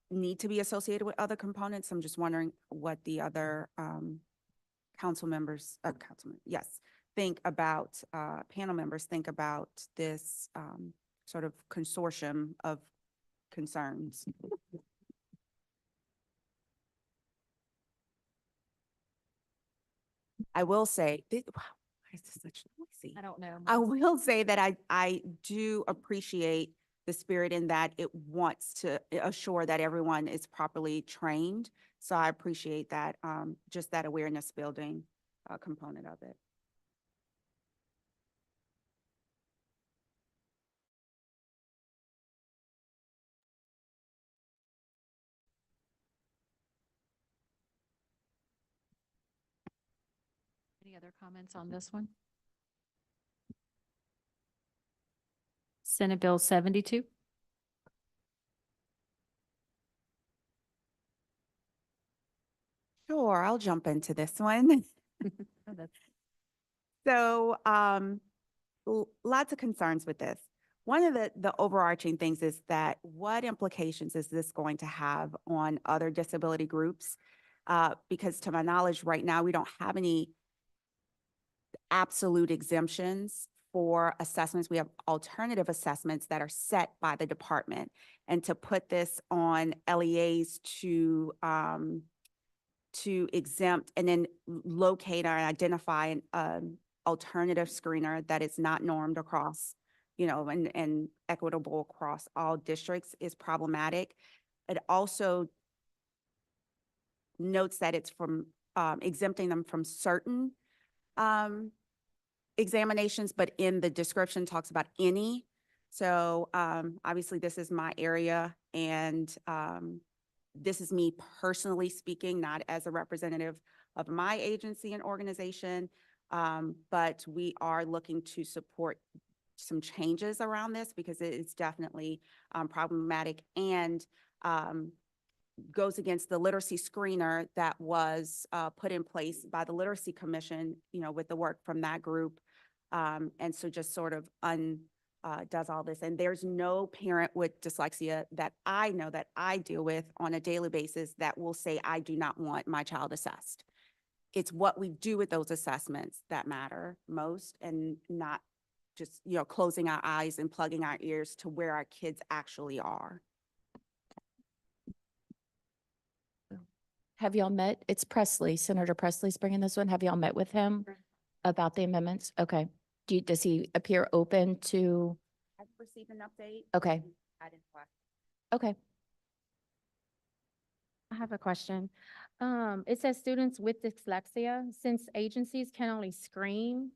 Speaker 4: need to be associated with other components. I'm just wondering what the other council members, think about, panel members think about this sort of consortium of concerns. I will say, wow, why is this such noisy?
Speaker 1: I don't know.
Speaker 4: I will say that I do appreciate the spirit in that it wants to assure that everyone is properly trained. So I appreciate that, just that awareness building component of it.
Speaker 1: Any other comments on this one? Senate Bill 72.
Speaker 4: Sure, I'll jump into this one.
Speaker 1: Oh, that's-
Speaker 4: So, lots of concerns with this. One of the overarching things is that what implications is this going to have on other disability groups? Because to my knowledge, right now, we don't have any absolute exemptions for assessments. We have alternative assessments that are set by the department. And to put this on LEAs to exempt and then locate or identify an alternative screener that is not normed across, and equitable across all districts is problematic. It also notes that it's from exempting them from certain examinations, but in the description talks about any. So obviously this is my area, and this is me personally speaking, not as a representative of my agency and organization, but we are looking to support some changes around this because it is definitely problematic and goes against the literacy screener that was put in place by the Literacy Commission, with the work from that group. And so just sort of does all this. And there's no parent with dyslexia that I know that I deal with on a daily basis that will say, I do not want my child assessed. It's what we do with those assessments that matter most, and not just, closing our eyes and plugging our ears to where our kids actually are.
Speaker 6: Have y'all met? It's Presley, Senator Presley's bringing this one. Have y'all met with him about the amendments? Okay. Does he appear open to?
Speaker 4: I've received an update.
Speaker 6: Okay.
Speaker 4: I didn't watch.
Speaker 6: Okay.
Speaker 7: I have a question. It says students with dyslexia, since agencies can only screen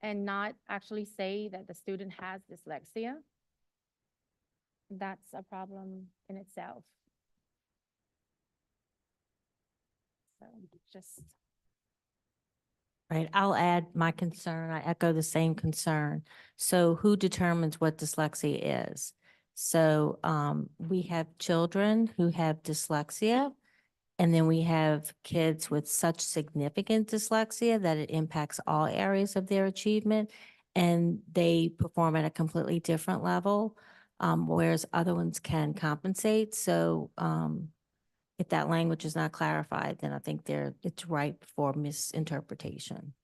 Speaker 7: and not actually say that the student has dyslexia, that's a problem in itself. So just.
Speaker 3: Right, I'll add my concern. I echo the same concern. So who determines what dyslexia is? So we have children who have dyslexia, and then we have kids with such significant dyslexia that it impacts all areas of their achievement, and they perform at a completely different level, whereas other ones can compensate. So if that language is not clarified, then I think it's ripe for misinterpretation.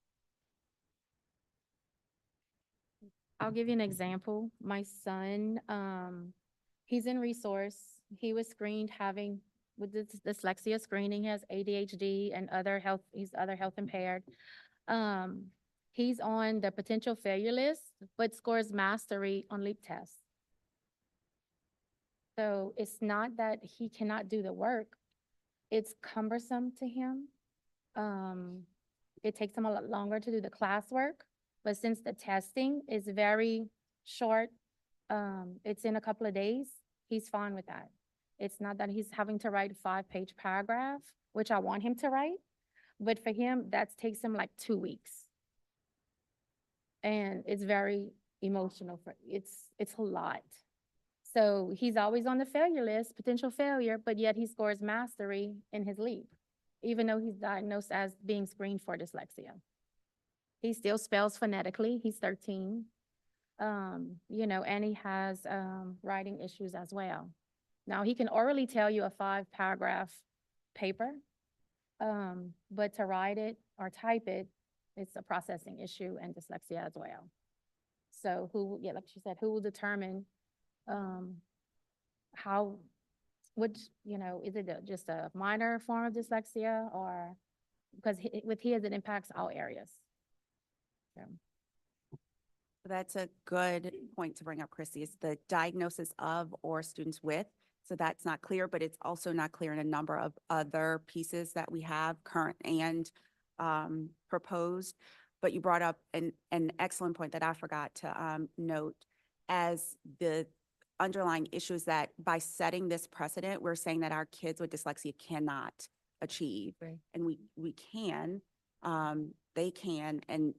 Speaker 7: I'll give you an example. My son, he's in resource. He was screened with this dyslexia screening, he has ADHD and he's other health impaired. He's on the potential failure list, but scores mastery on LEAP tests. So it's not that he cannot do the work. It's cumbersome to him. It takes him a lot longer to do the classwork, but since the testing is very short, it's in a couple of days, he's fine with that. It's not that he's having to write a 5-page paragraph, which I want him to write, but for him, that takes him like 2 weeks. And it's very emotional it's a lot. So he's always on the failure list, potential failure, but yet he scores mastery in his LEAP, even though he's diagnosed as being screened for dyslexia. He still spells phonetically. He's 13. And he has writing issues as well. Now, he can orally tell you a 5-paragraph paper, but to write it or type it, it's a processing issue and dyslexia as well. So like she said, who will determine is it just a minor form of dyslexia, or because with his, it impacts all areas. So.
Speaker 4: That's a good point to bring up, Chrissy, is the diagnosis of or students with. So that's not clear, but it's also not clear in a number of other pieces that we have, current and proposed. But you brought up an excellent point that I forgot to note as the underlying issues that by setting this precedent, we're saying that our kids with dyslexia cannot achieve.
Speaker 3: Right.
Speaker 4: And we can, they can, and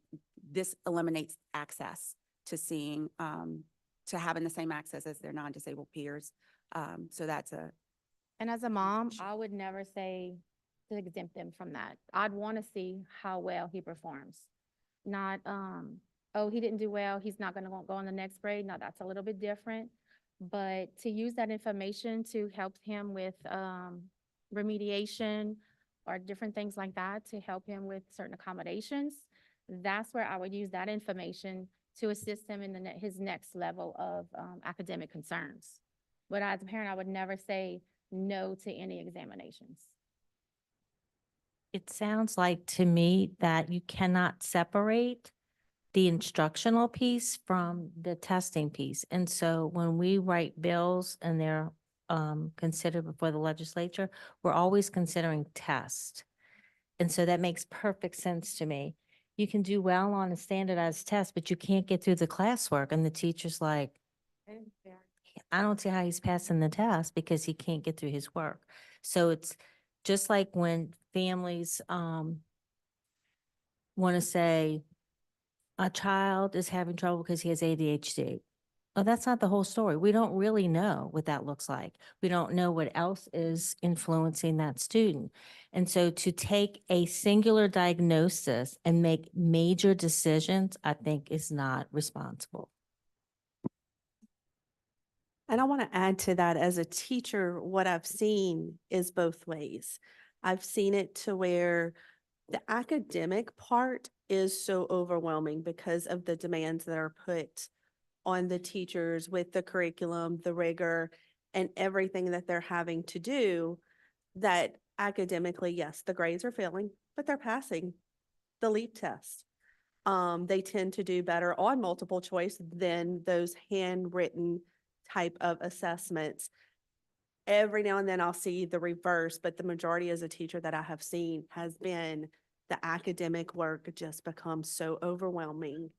Speaker 4: this eliminates access to seeing, to having the same access as their non-disabled peers. So that's
Speaker 7: And as a mom,
Speaker 4: Sure.
Speaker 7: I would never say to exempt them from that. I'd want to see how well he performs. Not, oh, he didn't do well, he's not gonna go on the next grade. No, that's a little bit different. But to use that information to help him with, remediation or different things like that, to help him with certain accommodations, that's where I would use that information to assist him in his next level of, academic concerns. But as a parent, I would never say no to any examinations.
Speaker 3: It sounds like to me that you cannot separate the instructional piece from the testing piece. And so when we write bills and they're considered before the legislature, we're always considering test. And so that makes perfect sense to me. You can do well on a standardized test, but you can't get through the classwork. And the teacher's like, I don't see how he's passing the test because he can't get through his work. So it's just like when families want to say a child is having trouble because he has ADHD. Oh, that's not the whole story. We don't really know what that looks like. We don't know what else is influencing that student. And so to take a singular diagnosis and make major decisions, I think is not responsible.
Speaker 12: And I want to add to that, as a teacher, what I've seen is both ways. I've seen it to where the academic part is so overwhelming because of the demands that are put on the teachers with the curriculum, the rigor, and everything that they're having to do, that academically, yes, the grades are failing, but they're passing the LEAP test. They tend to do better on multiple choice than those handwritten type of assessments. Every now and then I'll see the reverse, but the majority as a teacher that I have seen has been the academic work just becomes so overwhelming.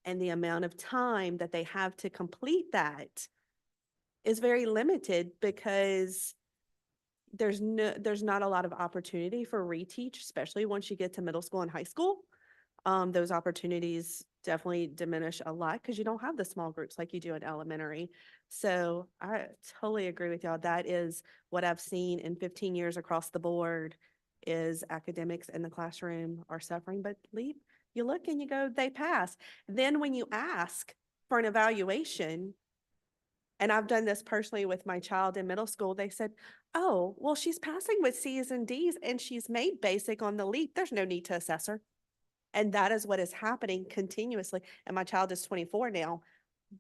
Speaker 12: And the amount of time that they have to complete that is very limited because there's not a lot of opportunity for reteach, especially once you get to middle school and high school. Those opportunities definitely diminish a lot because you don't have the small groups like you do in elementary. So I totally agree with y'all. That is what I've seen in 15 years across the board is academics in the classroom are suffering, but LEAP, you look and you go, they pass. Then when you ask for an evaluation, and I've done this personally with my child in middle school, they said, oh, well, she's passing with C's and D's and she's made basic on the LEAP. There's no need to assess her. And that is what is happening continuously. And my child is 24 now,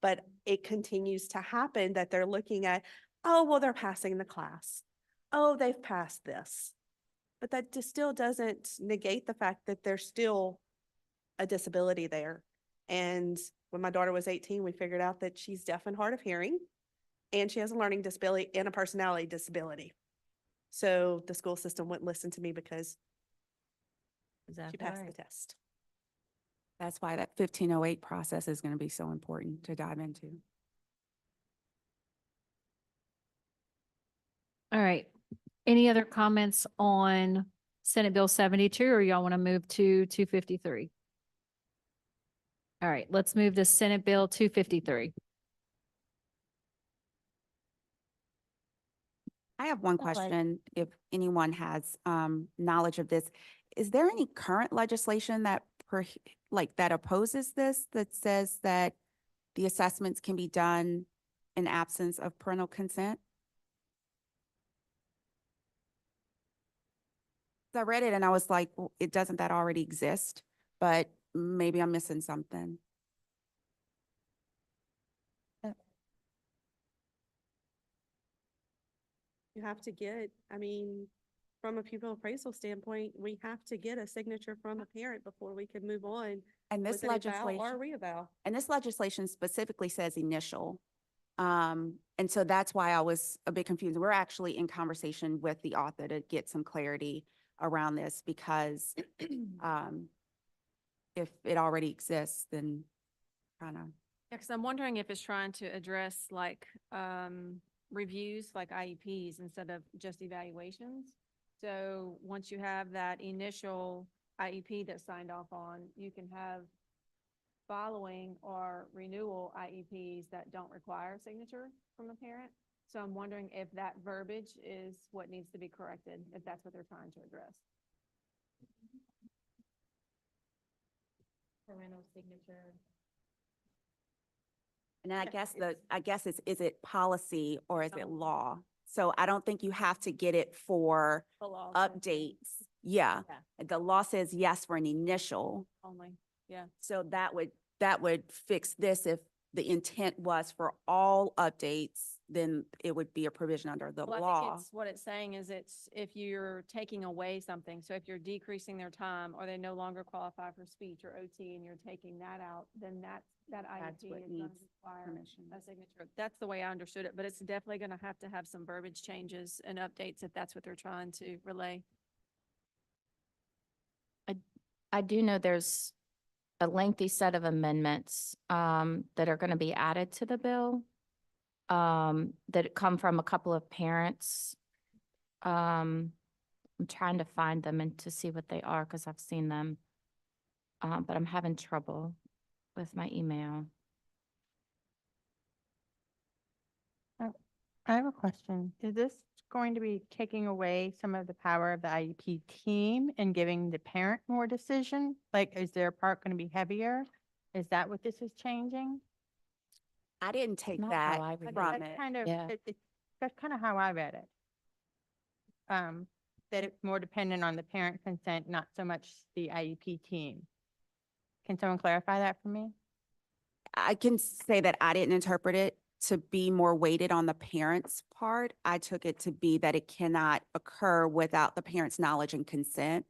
Speaker 12: but it continues to happen that they're looking at, oh, well, they're passing the class. Oh, they've passed this. But that just still doesn't negate the fact that there's still a disability there. And when my daughter was 18, we figured out that she's deaf and hard of hearing, and she has a learning disability and a personality disability. So the school system wouldn't listen to me because she passed the test.
Speaker 4: That's why that 1508 process is going to be so important to dive into.
Speaker 1: All right. Any other comments on Senate Bill 72, or y'all want to move to 253? All right, let's move to Senate Bill 253.
Speaker 4: I have one
Speaker 3: All right.
Speaker 4: question, if anyone has knowledge of this. Is there any current legislation that that opposes this, that says that the assessments can be done in absence of parental consent? I read it and I was like, well, it doesn't that already exist? But maybe I'm missing something.
Speaker 12: You have to get, I mean, from a pupil appraisal standpoint, we have to get a signature from a parent before we can move on
Speaker 4: And this
Speaker 12: with an eval or a
Speaker 4: legislation,
Speaker 12: reeval.
Speaker 4: and this legislation specifically says initial. And so that's why I was a bit confused. We're actually in conversation with the author to get some clarity around this because if it already exists, then kind of.
Speaker 13: Yeah, because I'm wondering if it's trying to address like reviews like IEPs instead of just evaluations. So once you have that initial IEP that's signed off on, you can have following or renewal IEPs that don't require a signature from a parent. So I'm wondering if that verbiage is what needs to be corrected, if that's what they're trying to address.
Speaker 6: Parental signature.
Speaker 4: And I guess is it policy or is it law? So I don't think you have to get it for
Speaker 13: The law says
Speaker 4: updates. Yeah. The law says yes for an initial.
Speaker 13: only, yeah.
Speaker 4: So that would fix this. If the intent was for all updates, then it would be a provision under the
Speaker 13: Well, I
Speaker 4: law.
Speaker 13: think it's, what it's saying is it's if you're taking away something, so if you're decreasing their time or they no longer qualify for speech or OT and you're taking that out, then that
Speaker 4: That's
Speaker 13: IEP
Speaker 4: what
Speaker 13: is going to
Speaker 4: needs
Speaker 13: require
Speaker 4: permission.
Speaker 13: a signature. That's the way I understood it, but it's definitely going to have some verbiage changes and updates if that's what they're trying to relay.
Speaker 6: I do know there's a lengthy set of amendments that are going to be added to the bill that come from a couple of parents. I'm trying to find them and to see what they are because I've seen them, but I'm having trouble with my email.
Speaker 14: I have a question. Is this going to be taking away some of the power of the IEP team and giving the parent more decision? Like, is their part going to be heavier? Is that what this is changing?
Speaker 4: I didn't take
Speaker 6: Not
Speaker 4: that
Speaker 6: how I read it.
Speaker 4: from
Speaker 14: That's
Speaker 4: it.
Speaker 14: kind of,
Speaker 6: Yeah.
Speaker 14: that's kind of how I read it. That it's more dependent on the parent consent, not so much the IEP team. Can someone clarify that for me?
Speaker 4: I can say that I didn't interpret it to be more weighted on the parent's part. I took it to be that it cannot occur without the parent's knowledge and consent,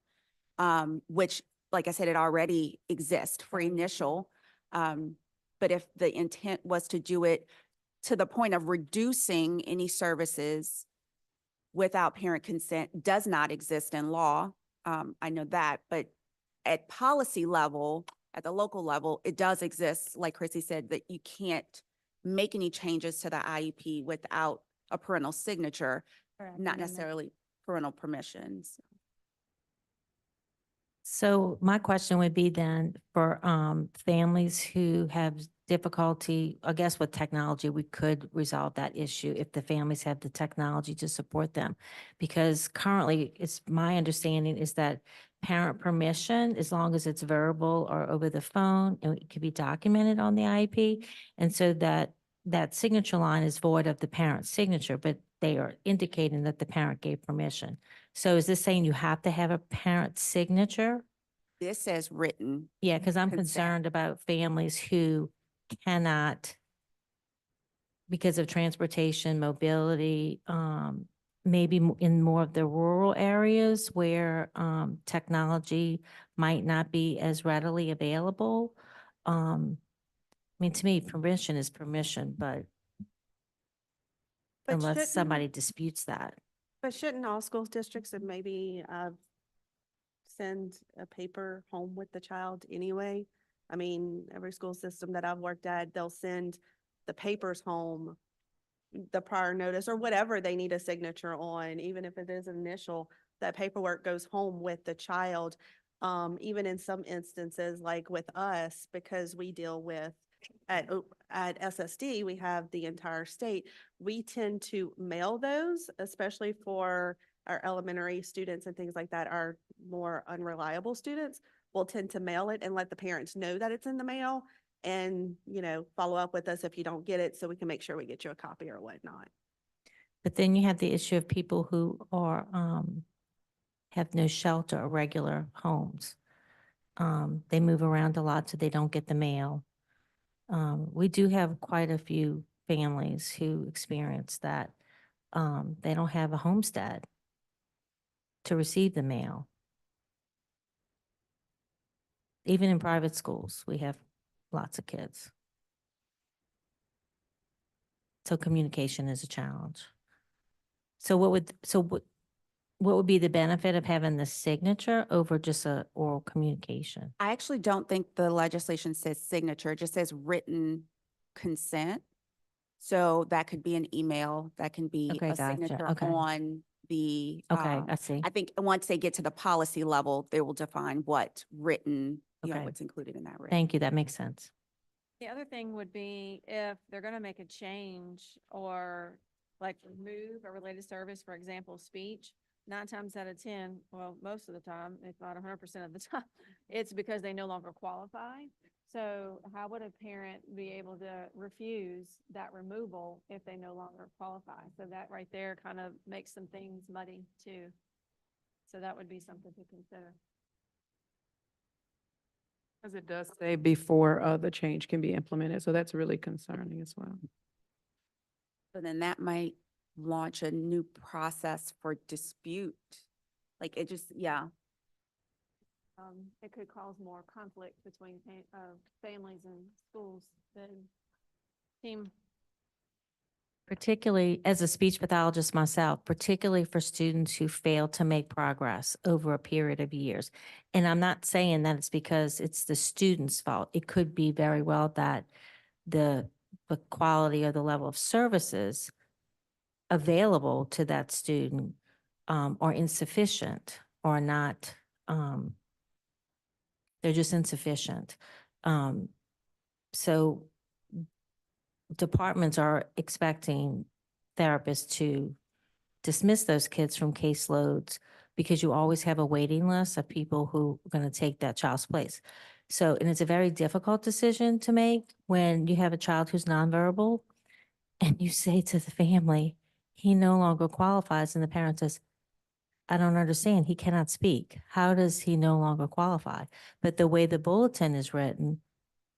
Speaker 4: which, like I said, it already exists for initial. But if the intent was to do it to the point of reducing any services without parent consent does not exist in law. I know that, but at policy level, at the local level, it does exist, like Chrissy said, that you can't make any changes to the IEP without a parental signature, not necessarily parental permissions.
Speaker 3: So my question would be then for families who have difficulty, I guess with technology, we could resolve that issue if the families have the technology to support them. Because currently, it's my understanding is that parent permission, as long as it's verbal or over the phone, and it could be documented on the IEP. And so that signature line is void of the parent's signature, but they are indicating that the parent gave permission. So is this saying you have to have a parent signature?
Speaker 4: This says written.
Speaker 3: Yeah, because I'm
Speaker 4: consent.
Speaker 3: concerned about families who cannot, because of transportation, mobility, maybe in more of the rural areas where technology might not be as readily available. I mean, to me, permission is permission, but unless
Speaker 12: shouldn't-
Speaker 3: somebody disputes that.
Speaker 12: But shouldn't all school districts and maybe send a paper home with the child anyway? I mean, every school system that I've worked at, they'll send the papers home, the prior notice or whatever they need a signature on, even if it is initial, that paperwork goes home with the child. Even in some instances, like with us, because we deal with at SSD, we have the entire state. We tend to mail those, especially for our elementary students and things like that, are more unreliable students. We'll tend to mail it and let the parents know that it's in the mail and, follow up with us if you don't get it so we can make sure we get you a copy or whatnot.
Speaker 3: But then you have the issue of people who are, have no shelter or regular homes. They move around a lot, so they don't get the mail. We do have quite a few families who experience that. They don't have a homestead. to receive the mail. Even in private schools, we have lots of kids. So communication is a challenge. So what would be the benefit of having the signature over just a oral communication?
Speaker 4: I actually don't think the legislation says signature, it just says written consent. So that could be an email, that can be
Speaker 3: Okay,
Speaker 4: a
Speaker 3: gotcha.
Speaker 4: signature
Speaker 3: Okay.
Speaker 4: on the.
Speaker 3: Okay, I see.
Speaker 4: I think once they get to the policy level, they will define what written,
Speaker 3: Okay.
Speaker 4: what's included in that written.
Speaker 3: Thank you, that makes sense.
Speaker 13: The other thing would be if they're gonna make a change or like remove a related service, for example, speech, 9 times out of 10, well, most of the time, if not 100% of the time, it's because they no longer qualify. So how would a parent be able to refuse that removal if they no longer qualify? So that right there kind of makes some things muddy too. So that would be something to consider.
Speaker 5: As it does say before the change can be implemented, so that's really concerning as well.
Speaker 4: So then that might launch a new process for dispute. Like it just, yeah.
Speaker 13: It could cause more conflict between families and schools than seem.
Speaker 3: Particularly as a speech pathologist myself, particularly for students who fail to make progress over a period of years. And I'm not saying that it's because it's the student's fault. It could be very well that the quality or the level of services available to that student are insufficient or not, they're just insufficient. So departments are expecting therapists to dismiss those kids from caseloads because you always have a waiting list of people who are going to take that child's place. So, and it's a very difficult decision to make when you have a child who's nonverbal and you say to the family, he no longer qualifies, and the parent says, I don't understand. He cannot speak. How does he no longer qualify? But the way the bulletin is written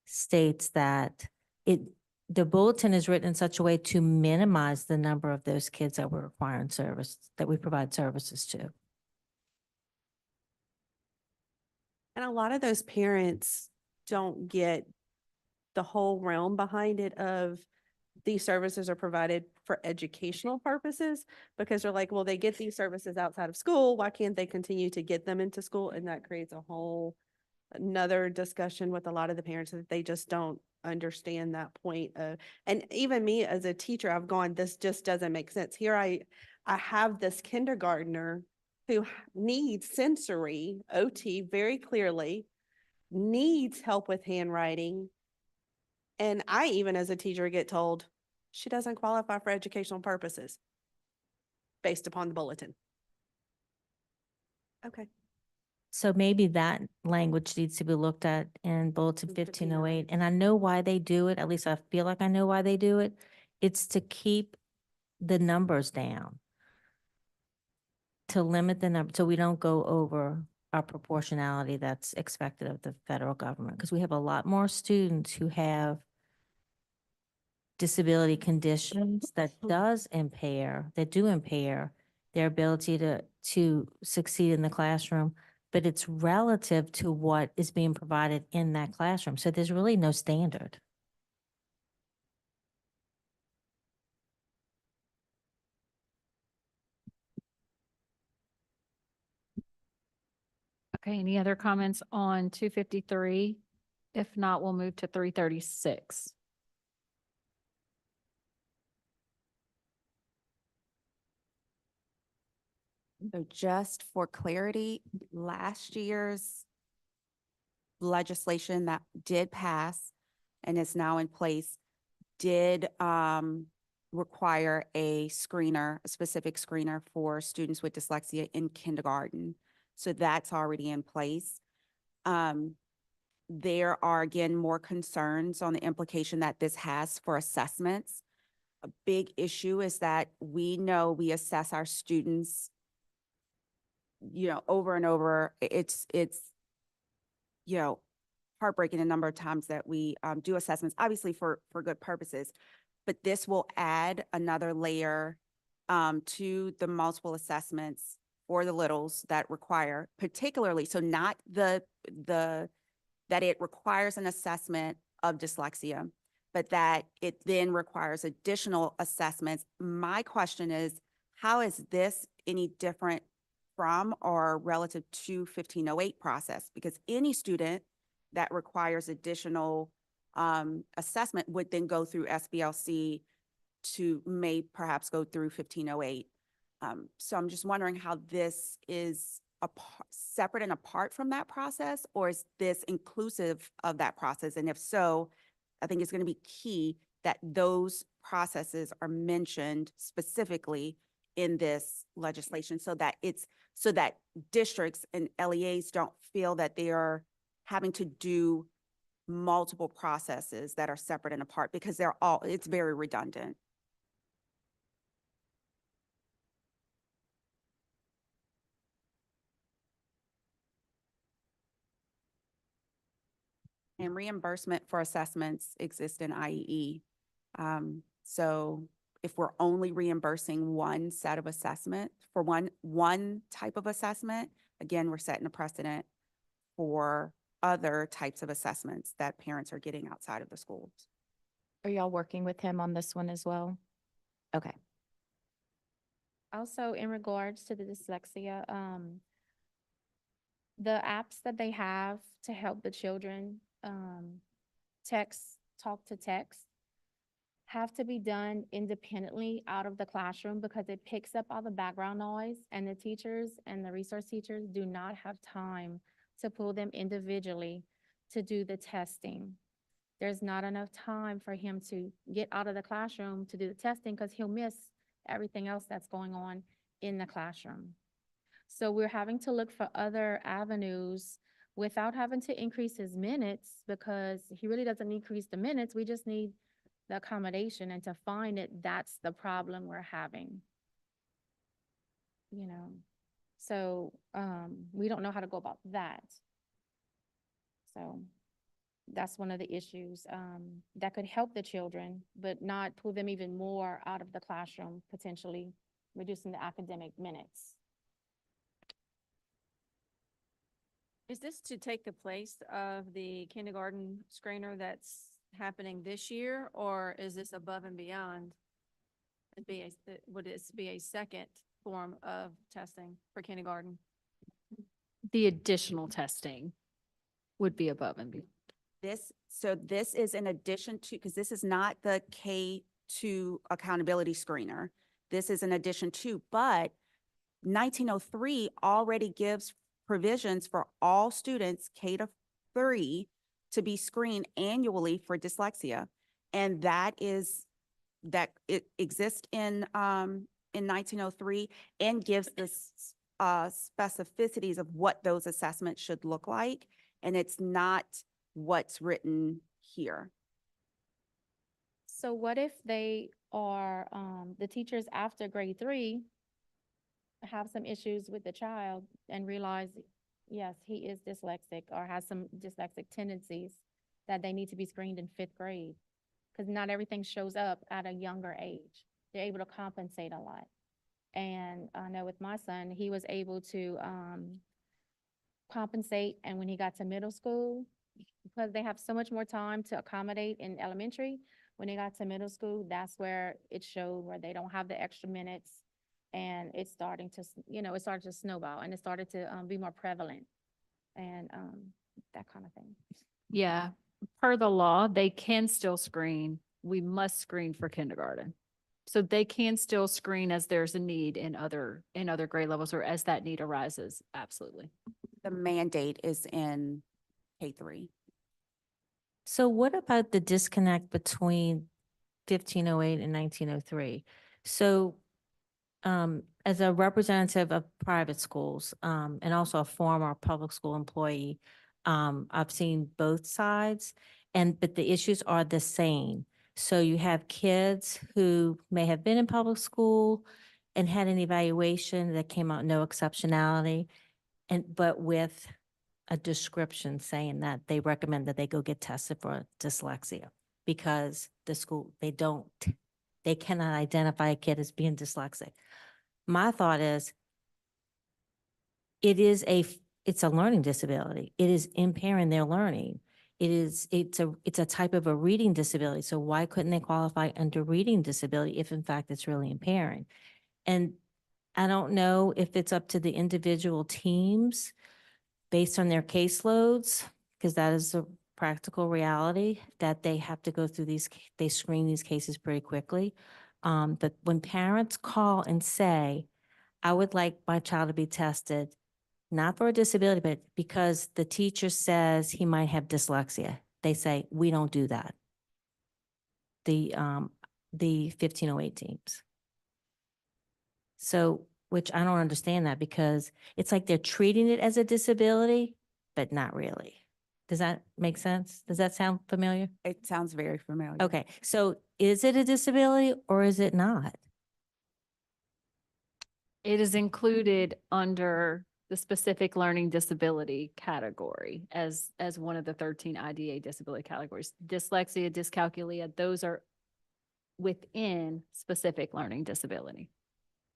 Speaker 3: states that the bulletin is written in such a way to minimize the number of those kids that we're requiring service, that we provide services to.
Speaker 12: And a lot of those parents don't get the whole realm behind it of these services are provided for educational purposes, because they're like, well, they get these services outside of school. Why can't they continue to get them into school? And that creates a whole another discussion with a lot of the parents that they just don't understand that point of, and even me as a teacher, I've gone, this just doesn't make sense. Here I have this kindergartner who needs sensory OT very clearly, needs help with handwriting. And I, even as a teacher, get told she doesn't qualify for educational purposes based upon the bulletin. Okay.
Speaker 3: So maybe that language needs to be looked at in Bulletin 1508. And I know why they do it. At least I feel like I know why they do it. It's to keep the numbers down, to limit the number, so we don't go over our proportionality that's expected of the federal government. Because we have a lot more students who have disability conditions that do impair their ability to succeed in the classroom, but it's relative to what is being provided in that classroom. So there's really no standard.
Speaker 1: Okay, any other comments on 253? If not, we'll move to 336.
Speaker 4: So just for clarity, last year's legislation that did pass and is now in place did require a screener, a specific screener for students with dyslexia in kindergarten. So that's already in place. There are, again, more concerns on the implication that this has for assessments. A big issue is that we know we assess our students, over and over. It's heartbreaking the number of times that we do assessments, obviously for good purposes, but this will add another layer to the multiple assessments for the littles that require, particularly, so not that it requires an assessment of dyslexia, but that it then requires additional assessments. My question is, how is this any different from or relative to 1508 process? Because any student that requires additional assessment would then go through SBLC to may perhaps go through 1508. So I'm just wondering how this is separate and apart from that process, or is this inclusive of that process? And if so, I think it's going to be key that those processes are mentioned specifically in this legislation so that districts and LEAs don't feel that they are having to do multiple processes that are separate and apart, because it's very redundant. And reimbursement for assessments exists in IEE. So if we're only reimbursing one set of assessment for one type of assessment, again, we're setting a precedent for other types of assessments that parents are getting outside of the schools.
Speaker 6: Are y'all working with him on this one as well? Okay. Also, in regards to the dyslexia, the apps that they have to help the children, talk to text, have to be done independently out of the classroom because it picks up all the background noise, and the teachers and the resource teachers do not have time to pull them individually to do the testing. There's not enough time for him to get out of the classroom to do the testing because he'll miss everything else that's going on in the classroom. So we're having to look for other avenues without having to increase his minutes, because he really doesn't increase the minutes. We just need the accommodation, and to find it, that's the problem we're having. You know, so we don't know how to go about that. So that's one of the issues that could help the children, but not pull them even more out of the classroom, potentially reducing the academic minutes.
Speaker 13: Is this to take the place of the kindergarten screener that's happening this year, or is this above and beyond? Would this be a second form of testing for kindergarten?
Speaker 1: The additional testing would be above and beyond.
Speaker 4: This is in addition to, because this is not the K-2 accountability screener. This is in addition to, but 1903 already gives provisions for all students K-3 to be screened annually for dyslexia. And it exists in 1903 and gives the specificities of what those assessments should look like. And it's not what's written here.
Speaker 6: So what if they are, the teachers after grade 3 have some issues with the child and realize, yes, he is dyslexic or has some dyslexic tendencies, that they need to be screened in 5th grade? Because not everything shows up at a younger age. They're able to compensate a lot. And I know with my son, he was able to compensate, and when he got to middle school, because they have so much more time to accommodate in elementary, when they got to middle school, that's where it showed where they don't have the extra minutes, and it's starting to, it started to snowball, and it started to be more prevalent, and that kind of thing.
Speaker 1: Yeah, per the law, they can still screen. We must screen for kindergarten. So they can still screen as there's a need in other grade levels, or as that need arises. Absolutely.
Speaker 4: The mandate is in K-3.
Speaker 3: So what about the disconnect between 1508 and 1903? So as a representative of private schools and also a former public school employee, I've seen both sides, but the issues are the same. So you have kids who may have been in public school and had an evaluation that came out no exceptionality, but with a description saying that they recommend that they go get tested for dyslexia because the school, they cannot identify a kid as being dyslexic. My thought is, it's a learning disability. It is impairing their learning. It's a type of a reading disability. So why couldn't they qualify under reading disability if in fact it's really impairing? And I don't know if it's up to the individual teams based on their caseloads, because that is a practical reality that they have to go through they screen these cases pretty quickly. But when parents call and say, I would like my child to be tested, not for a disability, but because the teacher says he might have dyslexia, they say, we don't do that. The 1508 teams. So, which I don't understand that, because it's like they're treating it as a disability, but not really. Does that make sense? Does that sound familiar?
Speaker 4: It sounds very familiar.
Speaker 3: Okay, so is it a disability or is it not?
Speaker 1: It is included under the specific learning disability category as one of the 13 IDA disability categories. Dyslexia, dyscalculia, those are within specific learning disability.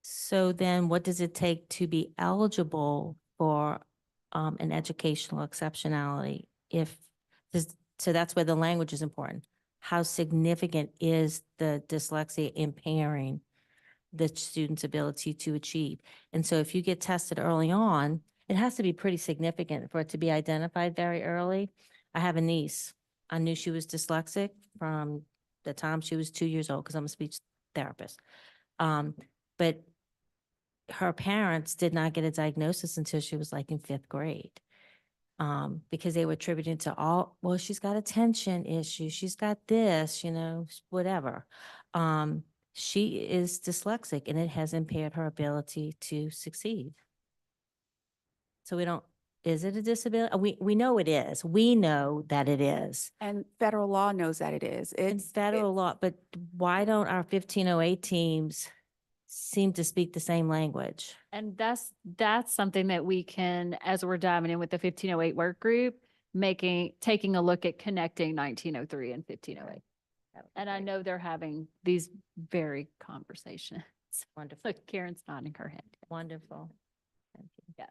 Speaker 3: So then what does it take to be eligible for an educational exceptionality? So that's where the language is important. How significant is the dyslexia impairing the student's ability to achieve? And so if you get tested early on, it has to be pretty significant for it to be identified very early. I have a niece. I knew she was dyslexic from the time she was 2 years old because I'm a speech therapist. But her parents did not get a diagnosis until she was like in 5th grade. Because they were attributing to well, she's got attention issues, she's got this, whatever. She is dyslexic and it has impaired her ability to succeed. So is it a disability? We know it is. We know that it is.
Speaker 4: And federal law knows that it is.
Speaker 3: In federal law, but why don't our 1508 teams seem to speak the same language?
Speaker 1: And that's something that we can, as we're diving in with the 1508 work group, taking a look at connecting 1903 and 1508. And I know they're having these very conversations.
Speaker 3: Wonderful.
Speaker 1: Look, Karen's nodding her head.
Speaker 3: Wonderful. Thank you.
Speaker 1: Yeah.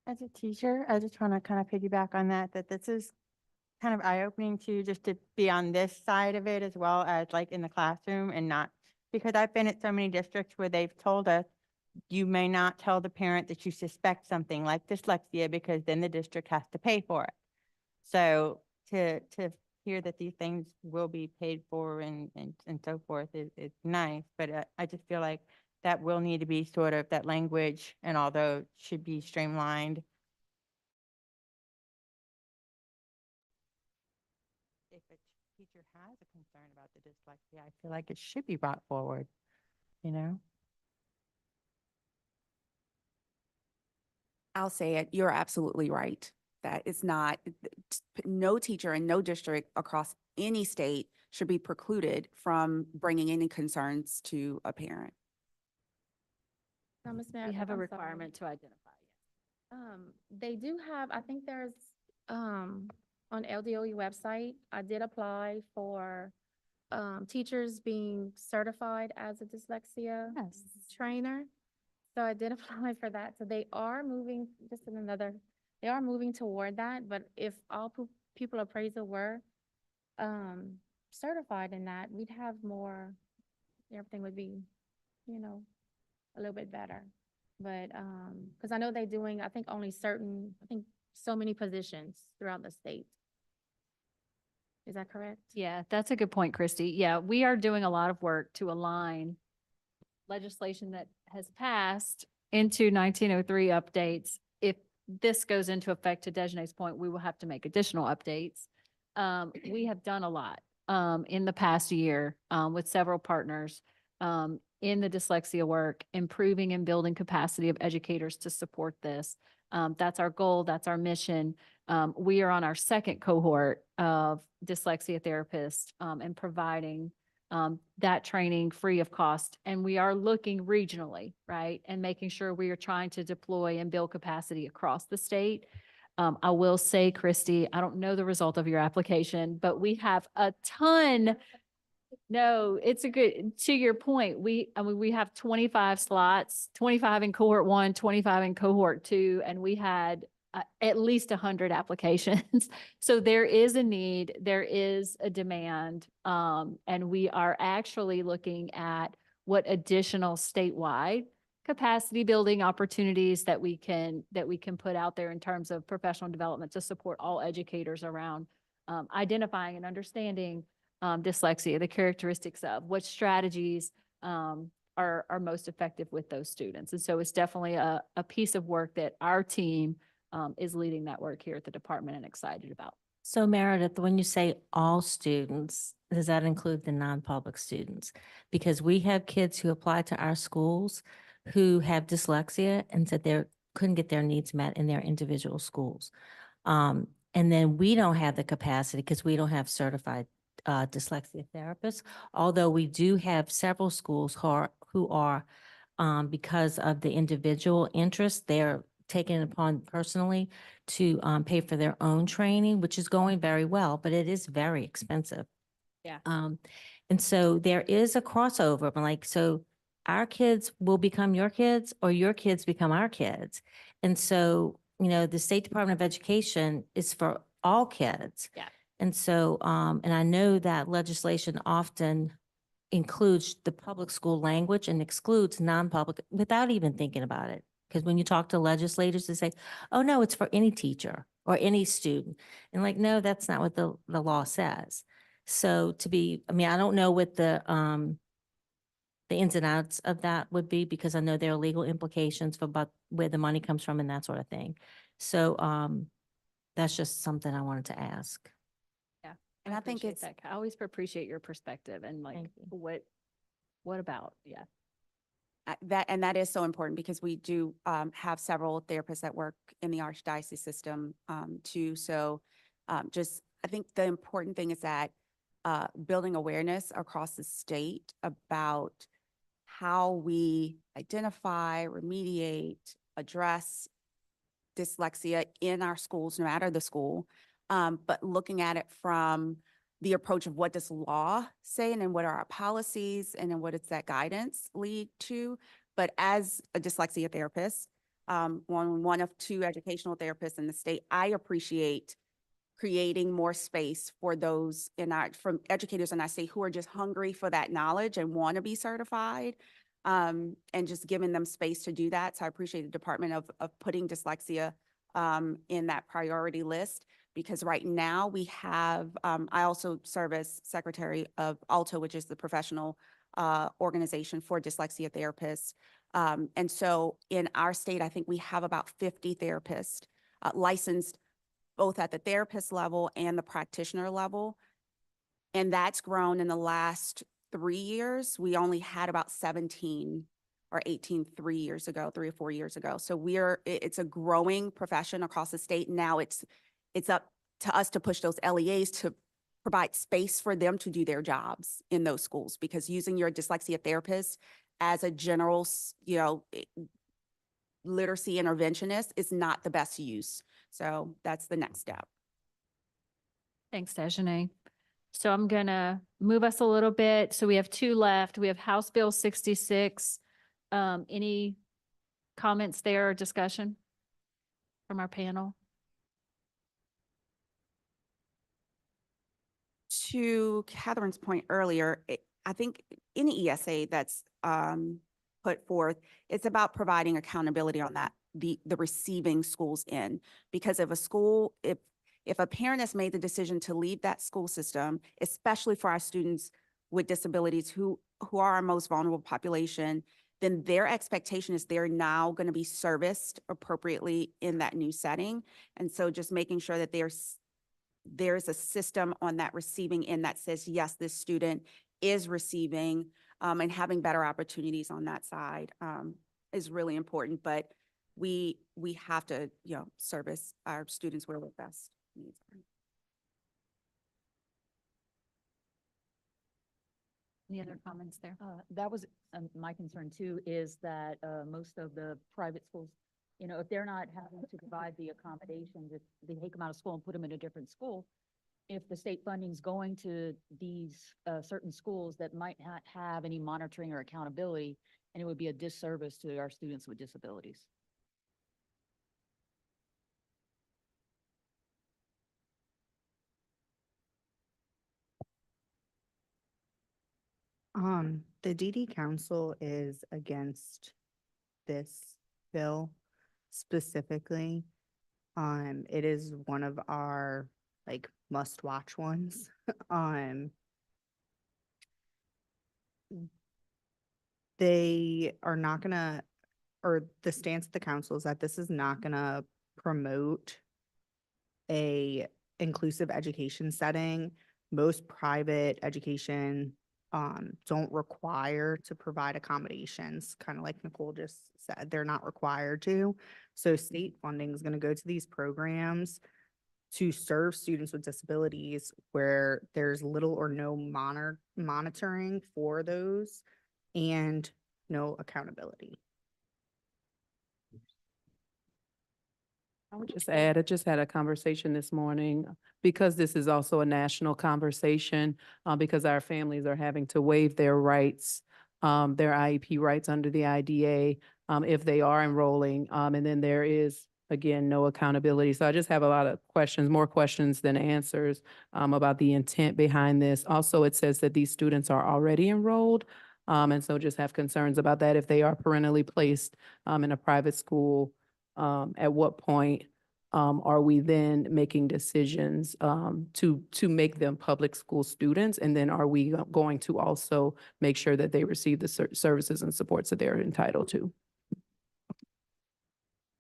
Speaker 14: As a teacher, I just want to kind of piggyback on that this is kind of eye-opening too, just to be on this side of it as well as like in the classroom, and not, because I've been at so many districts where they've told us, you may not tell the parent that you suspect something like dyslexia because then the district has to pay for it. So to hear that these things will be paid for and so forth is nice, but I just feel like that will need to be sort of that language, and although should be streamlined. If a teacher has a concern about the dyslexia, I feel like it should be brought forward,
Speaker 4: I'll say it. You're absolutely right. That it's not, no teacher in no district across any state should be precluded from bringing any concerns to a parent.
Speaker 7: Ms. Mayor,
Speaker 1: We have a
Speaker 7: I'm sorry.
Speaker 1: requirement to identify.
Speaker 7: They do have, I think there's, on LDOE website, I did apply for, teachers being certified as a dyslexia trainer. So I did apply for that. So they are moving, they are moving toward that, but if all pupil appraisal were, certified in that, we'd have more, everything would be, a little bit better. But, because I know they're doing, I think so many positions throughout the state. Is that correct?
Speaker 1: Yeah, that's a good point, Christy. Yeah, we are doing a lot of work to align legislation that has passed into 1903 updates. If this goes into effect, to Dejanae's point, we will have to make additional updates. We have done a lot in the past year with several partners in the dyslexia work, improving and building capacity of educators to support this. That's our goal. That's our mission. We are on our second cohort of dyslexia therapists and providing that training free of cost. And we are looking regionally, right? And making sure we are trying to deploy and build capacity across the state. I will say, Christy, I don't know the result of your application, but we have a ton No, it's a good, to your point, we have 25 slots, 25 in cohort 1, 25 in cohort 2, and we had at least 100 applications. So there is a need, there is a demand, and we are actually looking at what additional statewide capacity building opportunities that we can put out there in terms of professional development to support all educators around identifying and understanding dyslexia, the characteristics of what strategies are most effective with those students. And so it's definitely a piece of work that our team is leading that work here at the department and excited about.
Speaker 3: So Meredith, when you say all students, does that include the non-public students? Because we have kids who apply to our schools who have dyslexia and said they couldn't get their needs met in their individual schools. And then we don't have the capacity because we don't have certified dyslexia therapists, although we do have several schools who are because of the individual interest, they're taking it upon personally to pay for their own training, which is going very well, but it is very expensive.
Speaker 1: Yeah.
Speaker 3: And so there is a crossover, but like, so our kids will become your kids or your kids become our kids. And so, you know, the State Department of Education is for all kids.
Speaker 1: Yeah.
Speaker 3: And so, and I know that legislation often includes the public school language and excludes non-public without even thinking about it. Because when you talk to legislators, they say, oh, no, it's for any teacher or any student. And like, no, that's not what the law says. So I mean, I don't know what the ins and outs of that would be because I know there are legal implications for about where the money comes from and that sort of thing. So that's just something I wanted to ask.
Speaker 1: Yeah.
Speaker 4: And I think
Speaker 1: appreciate
Speaker 4: it's-
Speaker 1: that. I always appreciate your perspective and like
Speaker 3: Thank you.
Speaker 1: what about? Yeah.
Speaker 4: That is so important because we do have several therapists that work in the archdiocese system too. So I think the important thing is that building awareness across the state about how we identify, remediate, address dyslexia in our schools, no matter the school, but looking at it from the approach of what does law say and then what are our policies and then what does that guidance lead to. But as a dyslexia therapist, one of 2 educational therapists in the state, I appreciate creating more space for those from educators in our state who are just hungry for that knowledge and want to be certified, and just giving them space to do that. So I appreciate the department of putting dyslexia in that priority list. Because right now we have, I also serve as secretary of ALTO, which is the professional organization for dyslexia therapists. And so in our state, I think we have about 50 therapists licensed both at the therapist level and the practitioner level. And that's grown in the last 3 years. We only had about 17 or 18 3 or 4 years ago. So it's a growing profession across the state. Now it's up to us to push those LEAs to provide space for them to do their jobs in those schools, because using your dyslexia therapist as a general, literacy interventionist is not the best use. So that's the next step.
Speaker 1: Thanks, Dejanae. So I'm gonna move us a little bit. So we have 2 left. We have House Bill 66. Any comments there or discussion from our panel?
Speaker 4: To Catherine's point earlier, I think any ESA that's put forth, it's about providing accountability on that, the receiving schools in. Because if a parent has made the decision to leave that school system, especially for our students with disabilities who are our most vulnerable population, then their expectation is they're now going to be serviced appropriately in that new setting. And so just making sure that there's a system on that receiving end that says, yes, this student is receiving, and having better opportunities on that side is really important. But we have to, service our students where we're best needs are.
Speaker 1: Any other comments there?
Speaker 10: That was my concern too, is that most of the private schools, if they're not having to provide the accommodations, if they take them out of school and put them in a different school, if the state funding's going to these certain schools that might not have any monitoring or accountability, and it would be a disservice to our students with disabilities.
Speaker 11: The DD Council is against this bill specifically. It is one of our like must-watch ones. They are not gonna, or the stance of the council is that this is not gonna promote a inclusive education setting. Most private education don't require to provide accommodations, kind of like Nicole just said, they're not required to. So state funding is going to go to these programs to serve students with disabilities where there's little or no monitoring for those and no accountability.
Speaker 5: I would just add, I just had a conversation this morning because this is also a national conversation, because our families are having to waive their rights, their IEP rights under the IDA, if they are enrolling. And then there is, again, no accountability. So I just have a lot of questions, more questions than answers, about the intent behind this. Also, it says that these students are already enrolled. And so just have concerns about that if they are parentally placed, in a private school. At what point are we then making decisions to make them public school students? And then are we going to also make sure that they receive the services and supports that they're entitled to?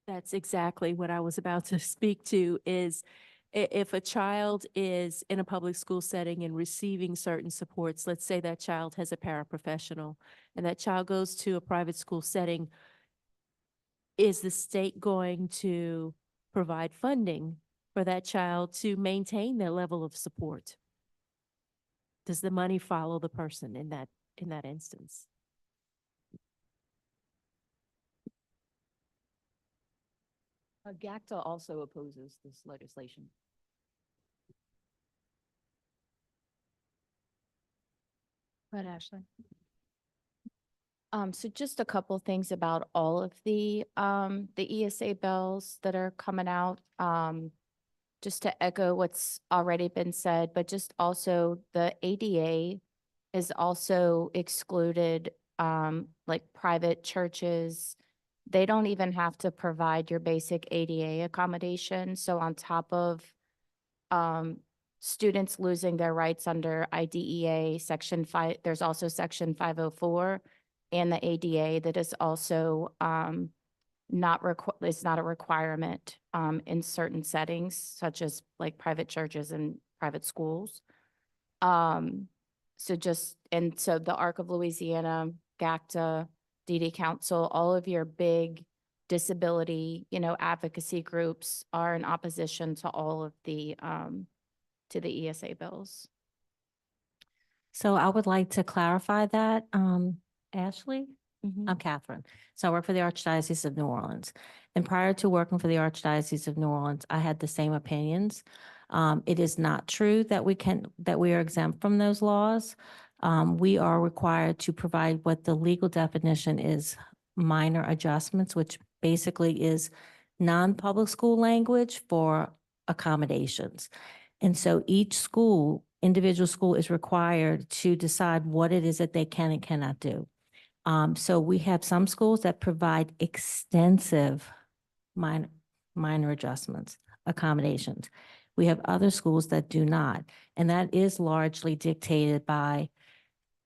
Speaker 12: That's exactly what I was about to speak to is if a child is in a public school setting and receiving certain supports, let's say that child has a paraprofessional and that child goes to a private school setting, is the state going to provide funding for that child to maintain their level of support? Does the money follow the person in that instance?
Speaker 10: GACTA also opposes this legislation.
Speaker 7: But Ashley.
Speaker 6: So just a couple things about all of the ESA bills that are coming out. Just to echo what's already been said, but just also the ADA is also excluded, like private churches. They don't even have to provide your basic ADA accommodation. So on top of students losing their rights under IDEA Section 5, there's also Section 504 and the ADA that is also it's not a requirement in certain settings, such as like private churches and private schools. So the Arc of Louisiana, GACTA, DD Council, all of your big disability, advocacy groups are in opposition to all of the ESA bills.
Speaker 3: So I would like to clarify that, Ashley? I'm Catherine. So I work for the Archdiocese of New Orleans. And prior to working for the Archdiocese of New Orleans, I had the same opinions. It is not true that we are exempt from those laws. We are required to provide what the legal definition is, minor adjustments, which basically is non-public school language for accommodations. And so each school, individual school, is required to decide what it is that they can and cannot do. So we have some schools that provide extensive minor adjustments, accommodations. We have other schools that do not, and that is largely dictated by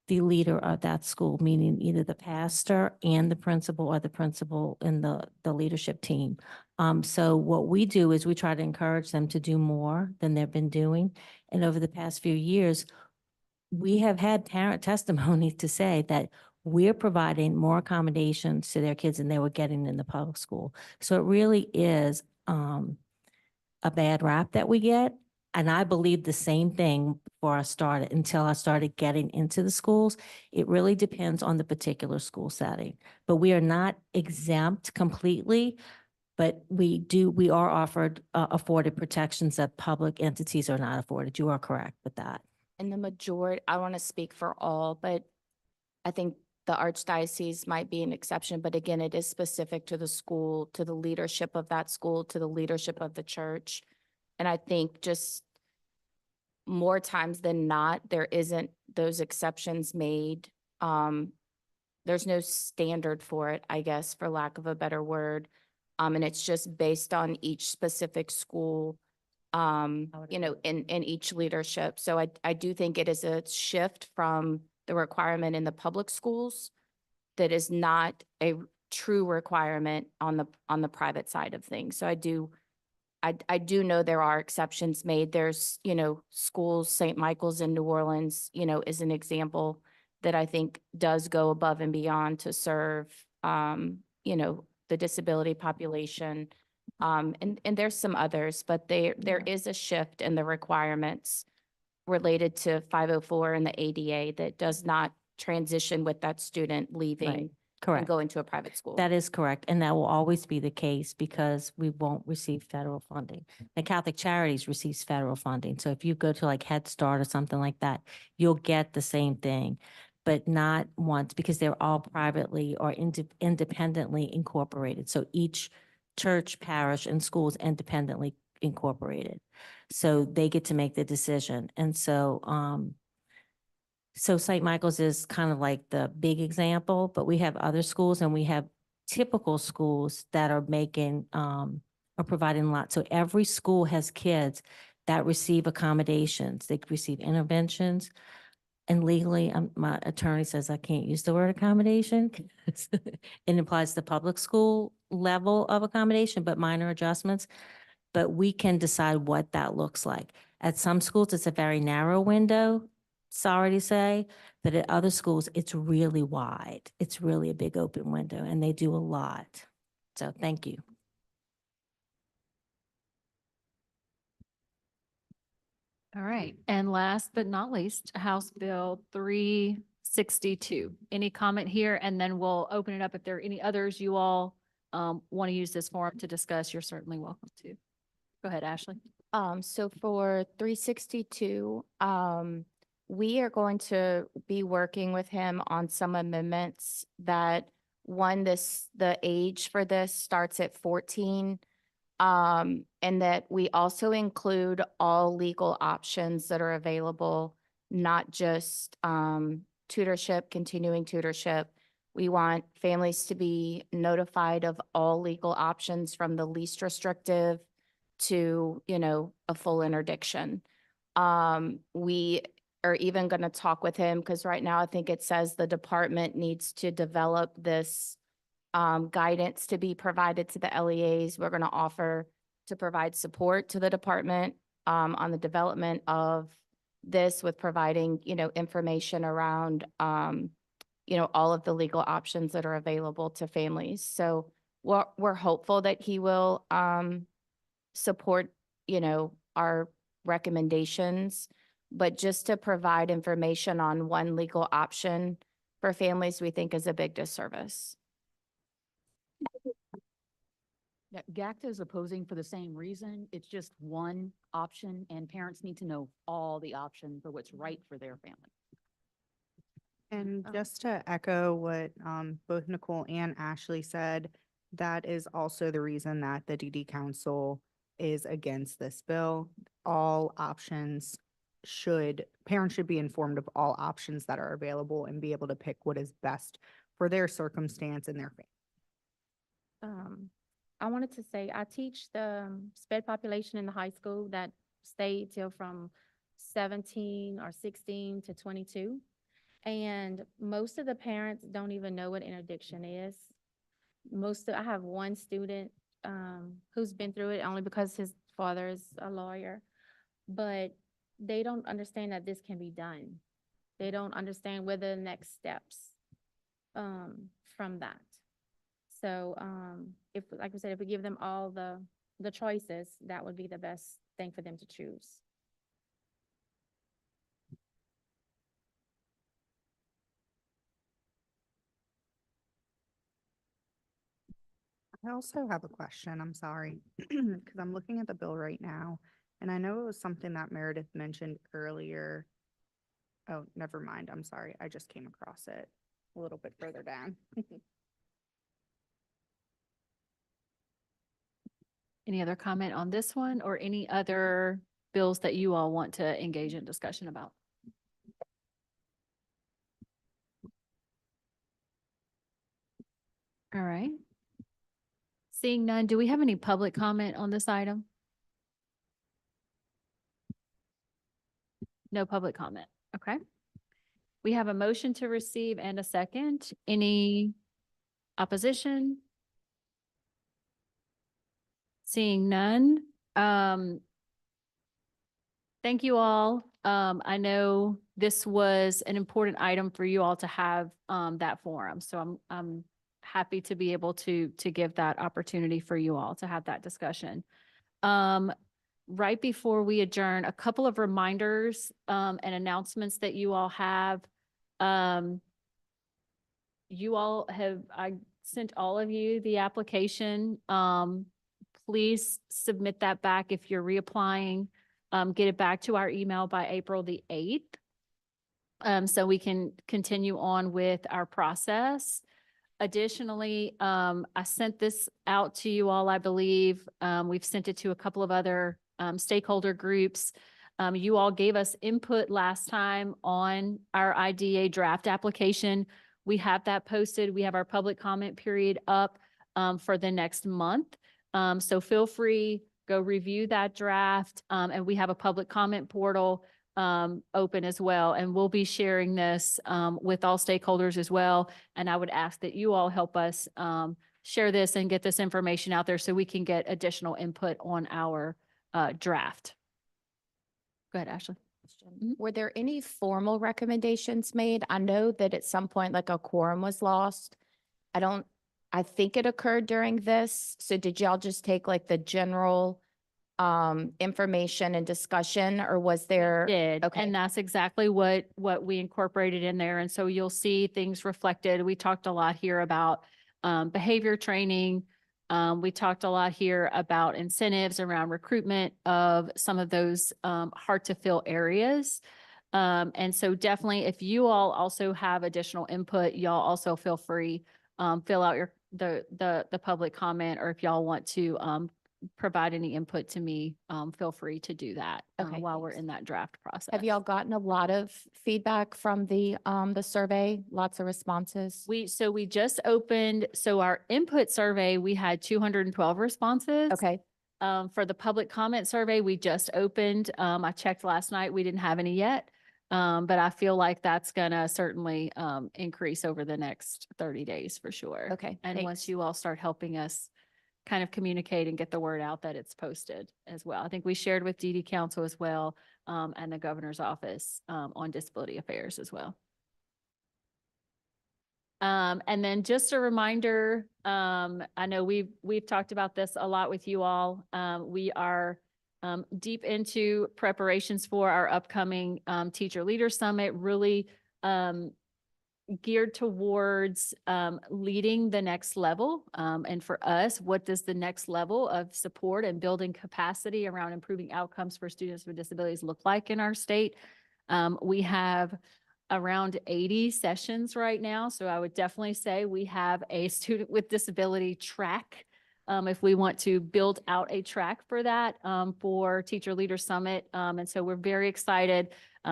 Speaker 3: the leader of that school, meaning either the pastor and the principal or the principal in the leadership team. So what we do is we try to encourage them to do more than they've been doing. And over the past few years, we have had parent testimony to say that we're providing more accommodations to their kids than they were getting in the public school. So it really is a bad rap that we get. And I believe the same thing before I started, until I started getting into the schools. It really depends on the particular school setting. But we are not exempt completely. But we are offered, afforded protections that public entities are not afforded. You are correct with that.
Speaker 6: And the majority, I want to speak for all, but I think the archdiocese might be an exception, but again, it is specific to the school, to the leadership of that school, to the leadership of the church. And I think just more times than not, there isn't those exceptions made. There's no standard for it, I guess, for lack of a better word. And it's just based on each specific school, you know, in each leadership. So I do think it is a shift from the requirement in the public schools that is not a true requirement on the private side of things. So I do know there are exceptions made. There's, you know, schools, St. Michael's in New Orleans, you know, is an example that I think does go above and beyond to serve, you know, the disability population. And there's some others, but there is a shift in the requirements related to 504 and the ADA that does not transition with that student leaving and
Speaker 3: Correct.
Speaker 6: going to a private school.
Speaker 3: That is correct. And that will always be the case because we won't receive federal funding. And Catholic Charities receives federal funding. So if you go to like Head Start or something like that, you'll get the same thing, but not once because they're all privately or independently incorporated. So each church, parish, and school is independently incorporated. So they get to make the decision. And so, so St. Michael's is kind of like the big example, but we have other schools and we have typical schools that are making, are providing lots. So every school has kids that receive accommodations. They receive interventions. And legally, my attorney says I can't use the word accommodation. 'Cause it implies the public school level of accommodation, but minor adjustments. But we can decide what that looks like. At some schools, it's a very narrow window, sorry to say, but at other schools, it's really wide. It's really a big open window and they do a lot. So thank you.
Speaker 1: All right. And last but not least, House Bill 362. Any comment here? And then we'll open it up. If there are any others you all want to use this forum to discuss, you're certainly welcome to. Go ahead, Ashley.
Speaker 6: So for 362, we are going to be working with him on some amendments that the age for this starts at 14. And that we also include all legal options that are available, not just, tutorship, continuing tutorship. We want families to be notified of all legal options from the least restrictive to, you know, a full interdiction. We are even going to talk with him because right now I think it says the department needs to develop this guidance to be provided to the LEAs. We're going to offer to provide support to the department on the development of this with providing, you know, information around, you know, all of the legal options that are available to families. So we're hopeful that he will support, you know, our recommendations, but just to provide information on one legal option for families, we think is a big disservice.
Speaker 10: Yeah, GACTA is opposing for the same reason. It's just one option and parents need to know all the options for what's right for their family.
Speaker 11: And just to echo what both Nicole and Ashley said, that is also the reason that the DD Council is against this bill. All options parents should be informed of all options that are available and be able to pick what is best for their circumstance and their family.
Speaker 7: I wanted to say, I teach the SPED population in the high school that stay till from 17 or 16 to 22. And most of the parents don't even know what interdiction is. I have one student who's been through it only because his father is a lawyer, but they don't understand that this can be done. They don't understand what the next steps from that. So if, like I said, if we give them all the choices, that would be the best thing for them to choose.
Speaker 11: I also have a question, I'm sorry, because I'm looking at the bill right now, and I know it was something that Meredith mentioned earlier. Oh, never mind, I'm sorry, I just came across it a little bit further down.
Speaker 1: Any other comment on this one or any other bills that you all want to engage in discussion about? All right. Seeing none, do we have any public comment on this item? No public comment. Okay. We have a motion to receive and a second. Any opposition? Seeing none. Thank you all. I know this was an important item for you all to have that forum. So I'm happy to be able to give that opportunity for you all to have that discussion. Right before we adjourn, a couple of reminders and announcements that you all have. I sent all of you the application. Please submit that back if you're reapplying. Get it back to our email by April the 8th. So we can continue on with our process. Additionally, I sent this out to you all, I believe. We've sent it to a couple of other stakeholder groups. You all gave us input last time on our IDA draft application. We have that posted. We have our public comment period up for the next month. So feel free, go review that draft. And we have a public comment portal open as well. And we'll be sharing this with all stakeholders as well. And I would ask that you all help us share this and get this information out there so we can get additional input on our draft. Go ahead, Ashley.
Speaker 6: Were there any formal recommendations made? I know that at some point, like a quorum was lost. I think it occurred during this. So did y'all just take like the general information and discussion, or was there?
Speaker 1: Did,
Speaker 6: Okay.
Speaker 1: and that's exactly what we incorporated in there. And so you'll see things reflected. We talked a lot here about behavior training. We talked a lot here about incentives around recruitment of some of those hard to fill areas. And so definitely, if you all also have additional input, y'all also feel free, fill out the public comment, or if y'all want to provide any input to me, feel free to do that
Speaker 6: Okay,
Speaker 1: while we're
Speaker 6: thanks.
Speaker 1: in that draft process.
Speaker 6: Have y'all gotten a lot of feedback from the survey? Lots of responses?
Speaker 1: We just opened, so our input survey, we had 212 responses.
Speaker 6: Okay,
Speaker 1: For the public comment survey, we just opened. I checked last night. We didn't have any yet. But I feel like that's gonna certainly increase over the next 30 days for sure.
Speaker 6: okay.
Speaker 1: And once
Speaker 6: thanks.
Speaker 1: you all start helping us kind of communicate and get the word out that it's posted as well. I think we shared with DD Council as well, and the governor's office on disability affairs as well. And then just a reminder, I know we've talked about this a lot with you all. We are deep into preparations for our upcoming Teacher Leader Summit, really geared towards leading the next level. And for us, what does the next level of support and building capacity around improving outcomes for students with disabilities look like in our state? We have around 80 sessions right now. So I would definitely say we have a student with disability track. If we want to build out a track for that for Teacher Leader Summit. And so we're very excited.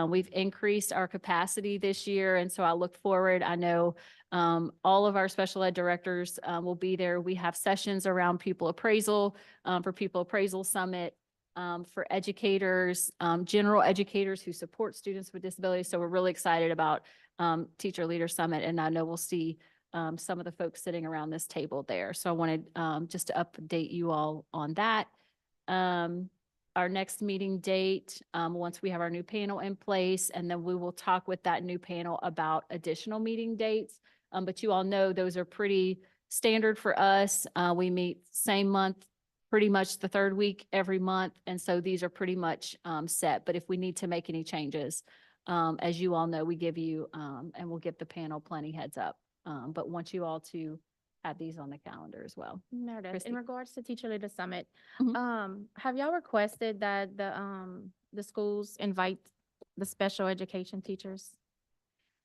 Speaker 1: We've increased our capacity this year. And so I look forward. I know all of our special ed directors will be there. We have sessions around pupil appraisal for Pupil Appraisal Summit. For educators, general educators who support students with disabilities. So we're really excited about Teacher Leader Summit, and I know we'll see some of the folks sitting around this table there. So I wanted just to update you all on that. Our next meeting date, once we have our new panel in place, and then we will talk with that new panel about additional meeting dates. But you all know those are pretty standard for us. We meet same month, pretty much the third week every month. And so these are pretty much set. But if we need to make any changes, as you all know, we give you and we'll give the panel plenty heads up. But want you all to add these on the calendar as well.
Speaker 6: Meredith,
Speaker 1: Christy.
Speaker 6: in regards to Teacher Leader Summit,
Speaker 1: Mhm.
Speaker 6: have y'all requested that the schools invite the special education teachers?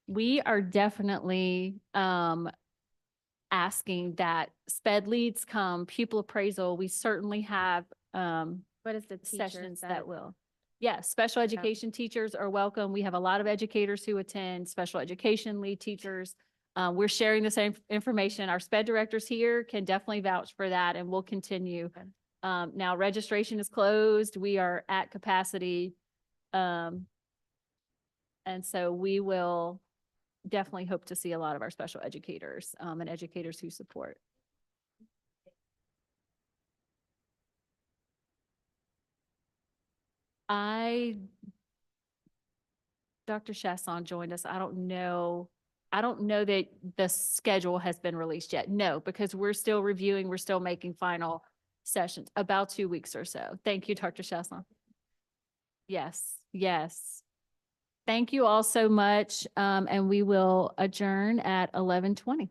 Speaker 1: We are definitely asking that sped leads come, pupil appraisal. We certainly have
Speaker 6: What is the teachers
Speaker 1: sessions that will. Yes, special
Speaker 6: Okay.
Speaker 1: education teachers are welcome. We have a lot of educators who attend, special education lead teachers. We're sharing the same information. Our sped directors here can definitely vouch for that, and we'll continue.
Speaker 6: Okay.
Speaker 1: Now registration is closed. We are at capacity. And so we will definitely hope to see a lot of our special educators and educators who support. Dr. Chasson joined us. I don't know that the schedule has been released yet. No, because we're still reviewing, we're still making final sessions, about 2 weeks or so. Thank you, Dr. Chasson. Yes, yes. Thank you all so much. And we will adjourn at 11:20.